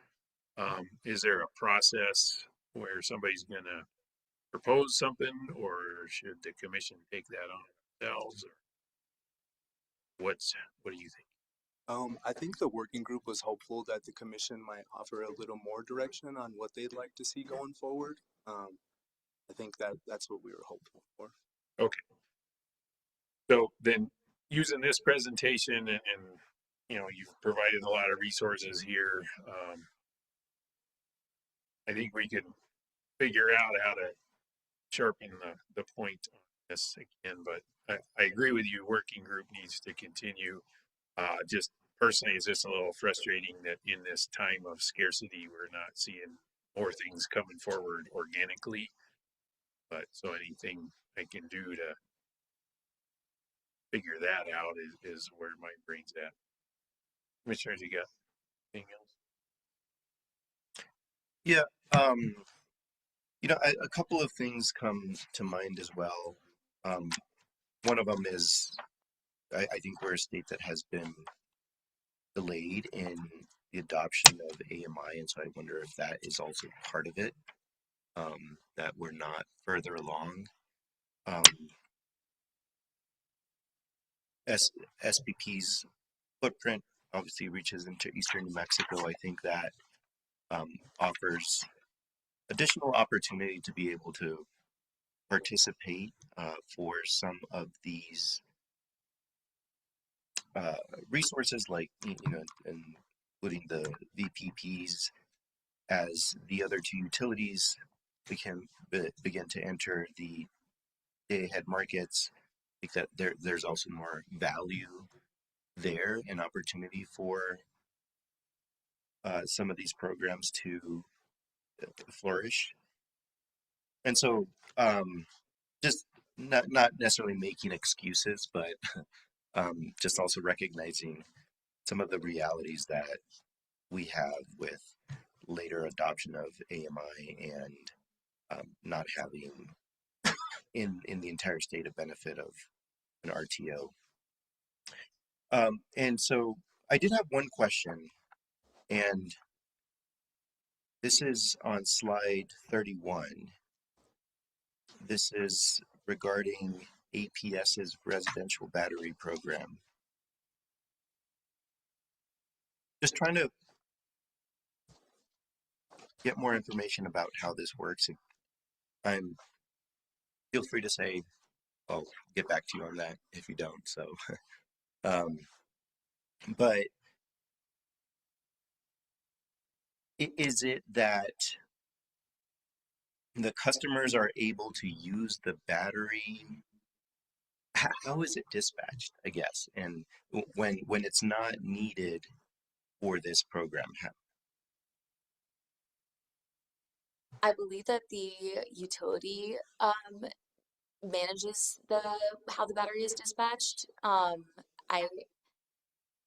Is there a process where somebody's going to propose something, or should the commission take that on themselves? Or what do you think? I think the working group was hopeful that the commission might offer a little more direction on what they'd like to see going forward. I think that's what we were hopeful for. Okay. So then, using this presentation and you know, you've provided a lot of resources here. I think we can figure out how to sharpen the point on this again, but I agree with you. Working group needs to continue. Just personally, it's just a little frustrating that in this time of scarcity, we're not seeing more things coming forward organically. But so anything I can do to figure that out is where my brain's at. Commissioners, you got anything else? Yeah, you know, a couple of things come to mind as well. One of them is, I think we're a state that has been delayed in the adoption of AMI, and so I wonder if that is also part of it, that we're not further along. SBP's footprint obviously reaches into eastern New Mexico. I think that offers additional opportunity to be able to participate for some of these resources, like, you know, including the VPPs, as the other two utilities we can begin to enter the day-ahead markets. I think that there's also more value there and opportunity for some of these programs to flourish. And so just not necessarily making excuses, but just also recognizing some of the realities that we have with later adoption of AMI and not having in the entire state a benefit of an RTO. And so I did have one question, and this is on slide 31. This is regarding APS's residential battery program. Just trying to get more information about how this works. Feel free to say, I'll get back to you on that if you don't. So, but is it that the customers are able to use the battery how is it dispatched, I guess, and when it's not needed for this program? I believe that the utility manages how the battery is dispatched. I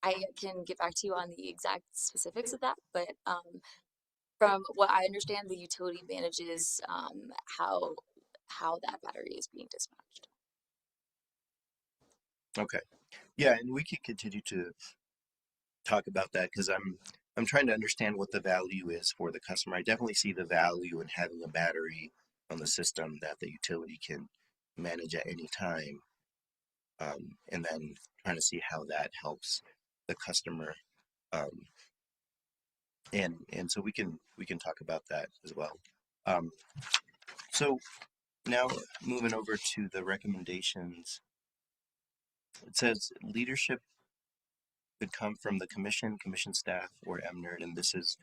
I can get back to you on the exact specifics of that, but from what I understand, the utility manages how that battery is being dispatched. Okay, yeah, and we could continue to talk about that because I'm trying to understand what the value is for the customer. I definitely see the value in having a battery on the system that the utility can manage at any time, and then trying to see how that helps the customer. Um, and so we can talk about that as well. Um, so now moving over to the recommendations, it says leadership could come from the commission staff, or MNERD, and this is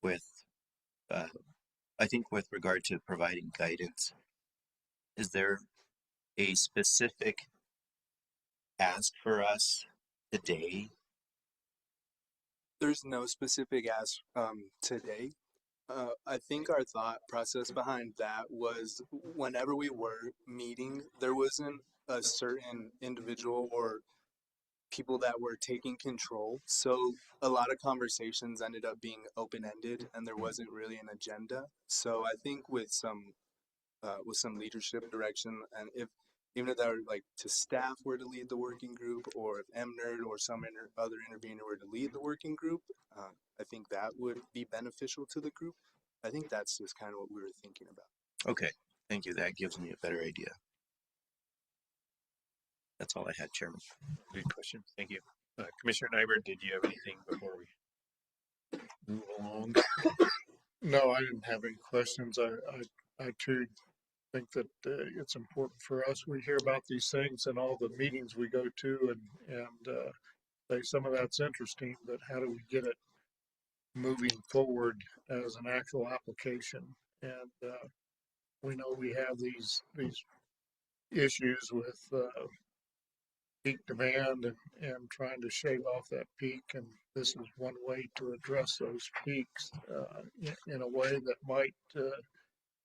with, I think, with regard to providing guidance. Is there a specific ask for us today? There's no specific ask today. I think our thought process behind that was whenever we were meeting, there wasn't a certain individual or people that were taking control. So a lot of conversations ended up being open-ended and there wasn't really an agenda. So I think with some leadership direction, and even if that were like to staff were to lead the working group, or if MNERD or some other intervener were to lead the working group, I think that would be beneficial to the group. I think that's just kind of what we were thinking about. Okay, thank you. That gives me a better idea. That's all I had, Chairman. Good question. Thank you. Commissioner Nyberg, did you have anything before we move along? No, I didn't have any questions. I too think that it's important for us. We hear about these things in all the meetings we go to, and say some of that's interesting, but how do we get it moving forward as an actual application? And we know we have these issues with peak demand and trying to shave off that peak, and this is one way to address those peaks in a way that might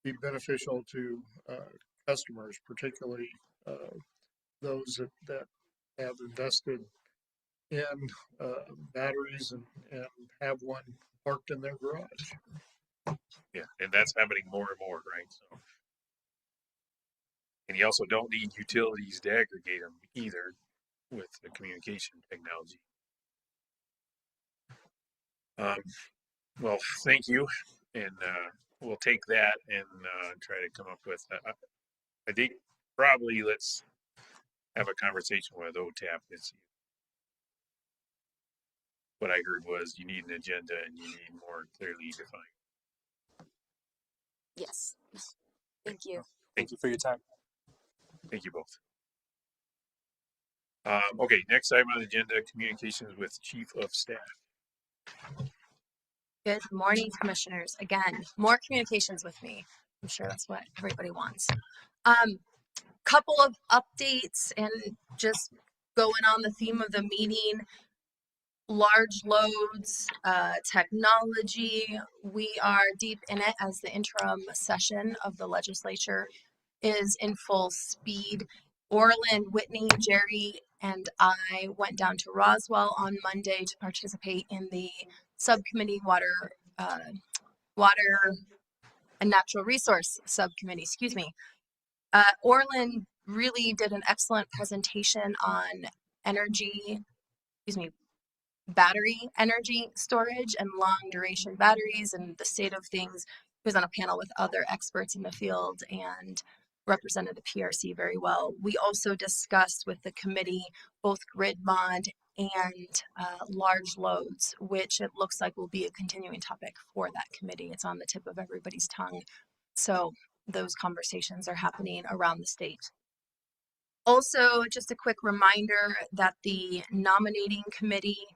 be beneficial to customers, particularly those that have invested in batteries and have one parked in their garage. Yeah, and that's happening more and more, right? So, and you also don't need utilities to aggregate them either with the communication technology. Well, thank you, and we'll take that and try to come up with. I think probably let's have a conversation with OTAP and see. What I heard was you need an agenda and you need more clearly defined. Yes. Thank you. Thank you for your time. Thank you both. Okay, next item on the agenda, communications with Chief of Staff. Good morning, commissioners. Again, more communications with me. I'm sure that's what everybody wants. Couple of updates and just going on the theme of the meeting. Large loads, technology. We are deep in it as the interim session of the legislature is in full speed. Orland, Whitney, Jerry, and I went down to Roswell on Monday to participate in the subcommittee water and natural resource subcommittee, excuse me. Orland really did an excellent presentation on battery energy storage and long duration batteries and the state of things. He was on a panel with other experts in the field and represented the PRC very well. We also discussed with the committee both grid mod and large loads, which it looks like will be a continuing topic for that committee. It's on the tip of everybody's tongue. So those conversations are happening around the state. Also, just a quick reminder that the nominating committee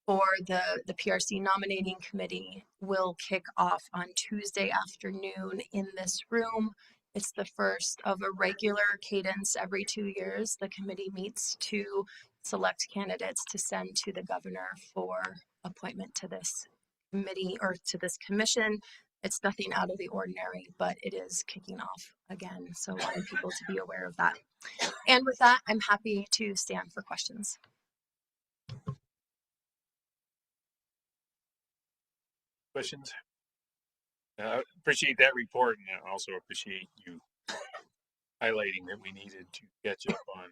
for the PRC nominating committee will kick off on Tuesday afternoon in this room. It's the first of a regular cadence every 2 years. The committee meets to select candidates to send to the governor for appointment to this committee or to this commission. It's nothing out of the ordinary, but it is kicking off again. So I want people to be aware of that. And with that, I'm happy to stand for questions. Questions? Appreciate that report, and I also appreciate you highlighting that we needed to catch up on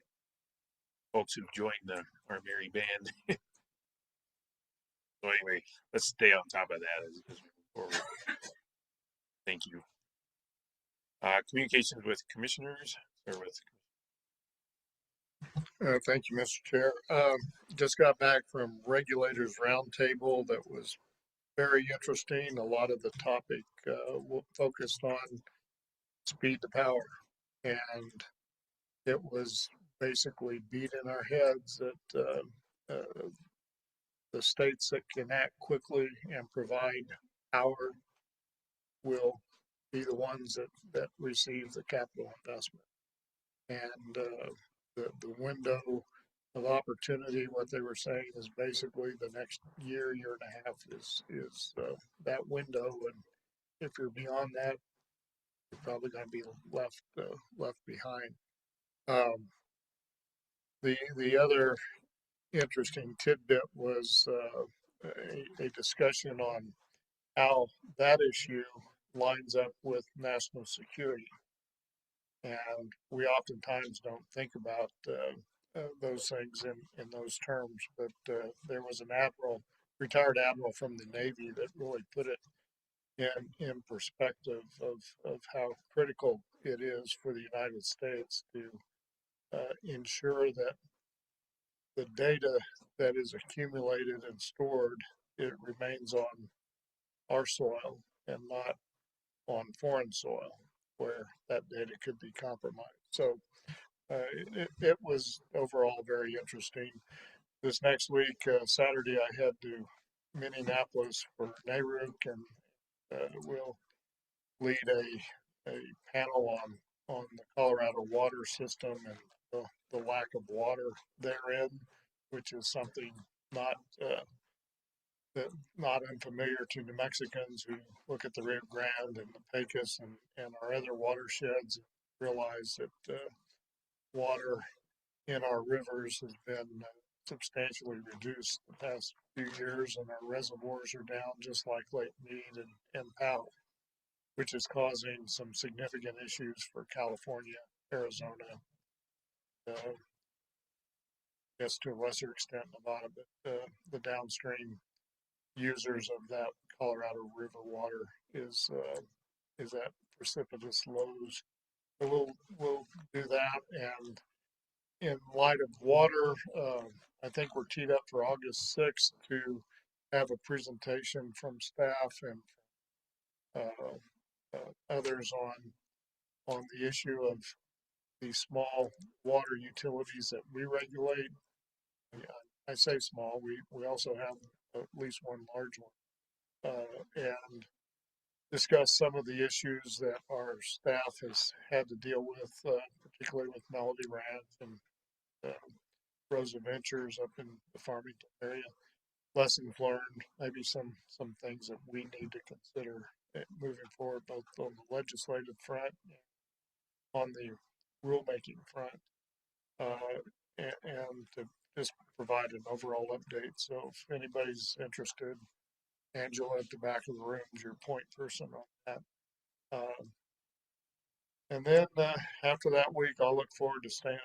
folks who've joined our merry band. So anyway, let's stay on top of that as we move forward. Thank you. Communications with commissioners or with. Thank you, Mr. Chair. Just got back from Regulators Roundtable. That was very interesting. A lot of the topic focused on speed to power, and it was basically beat in our heads that the states that can act quickly and provide power will be the ones that receive the capital investment. And the window of opportunity, what they were saying is basically the next year and a half is that window. And if you're beyond that, you're probably going to be left behind. The other interesting tidbit was a discussion on how that issue lines up with national security. And we oftentimes don't think about those things in those terms, but there was an retired admiral from the Navy that really put it in perspective of how critical it is for the United States to ensure that the data that is accumulated and stored, it remains on our soil and not on foreign soil where that data could be compromised. So it was overall very interesting. This next week, Saturday, I head to Minneapolis for NARUC, and we'll lead a panel on the Colorado water system and the lack of water therein, which is something not unfamiliar to New Mexicans who look at the Rio Grande and the Pecos and our other watersheds and realize that water in our rivers has been substantially reduced the past few years, and our reservoirs are down just like Lake Mead and Powell, which is causing some significant issues for California, Arizona, yes, to a lesser extent Nevada, but the downstream users of that Colorado River water is at precipitous lows. So we'll do that, and in light of water, I think we're teed up for August 6th to have a presentation from staff and others on the issue of the small water utilities that we regulate. I say small, we also have at least one large one, and discuss some of the issues that our staff has had to deal with, particularly with Melody Ranch and Rosa Ventures up in the Farmington area. Lessons learned, maybe some things that we need to consider moving forward, both on the legislative front and on the rulemaking front, and to just provide an overall update. So if anybody's interested, Angela at the back of the room is your point person on that. And then after that week, I'll look forward to staying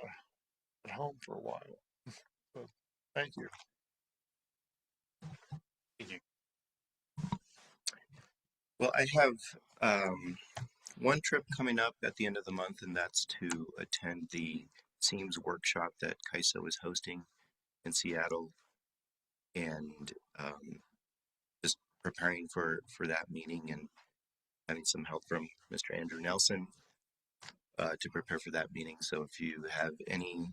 at home for a while. So, thank you. Well, I have one trip coming up at the end of the month, and that's to attend the SEAMS workshop that CAISO is hosting in Seattle, and just preparing for that meeting and having some help from Mr. Andrew Nelson to prepare for that meeting. So if you have any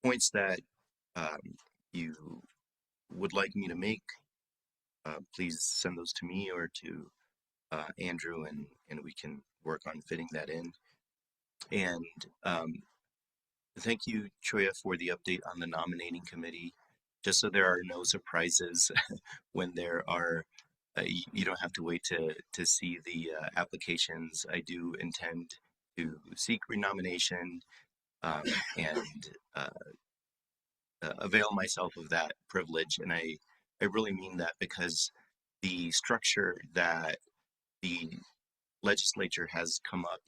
points that you would like me to make, please send those to me or to Andrew, and we can work on fitting that in. And thank you, Choya, for the update on the nominating committee. Just so there are no surprises when there are, you don't have to wait to see the applications. I do intend to seek renomination and avail myself of that privilege. And I really mean that because the structure that the legislature has come up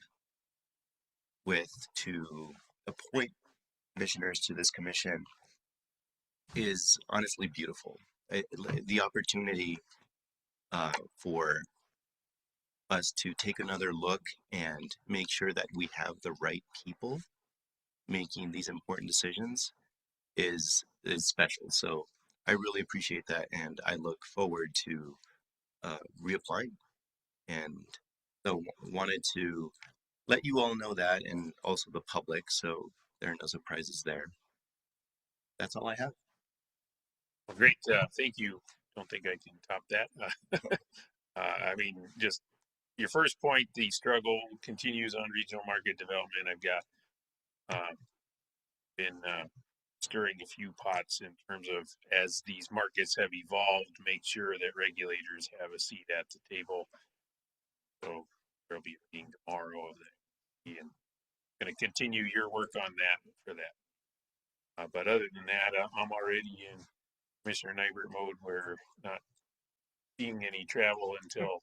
with to appoint commissioners to this commission is honestly beautiful. The opportunity for us to take another look and make sure that we have the right people making these important decisions is special. So I really appreciate that, and I look forward to reapplying. And so wanted to let you all know that, and also the public, so there are no surprises there. That's all I have. Well, great. Thank you. Don't think I can top that. I mean, just your first point, the struggle continues on regional market development. I've got been stirring a few pots in terms of as these markets have evolved, make sure that regulators have a seat at the table. So there'll be a meeting tomorrow of that, and going to continue your work on that for that. But other than that, I'm already in Commissioner Nybert mode. We're not seeing any travel until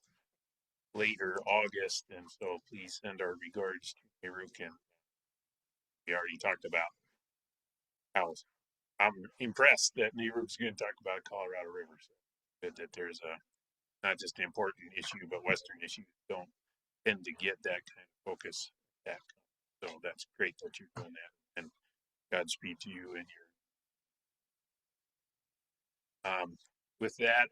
later August, and so please send our regards to Nayrook. And we already talked about how I'm impressed that Nayrook's going to talk about Colorado River. So that there's a not just an important issue, but Western issues don't tend to get that kind of focus. So that's great that you're doing that, and Godspeed to you and your. With that,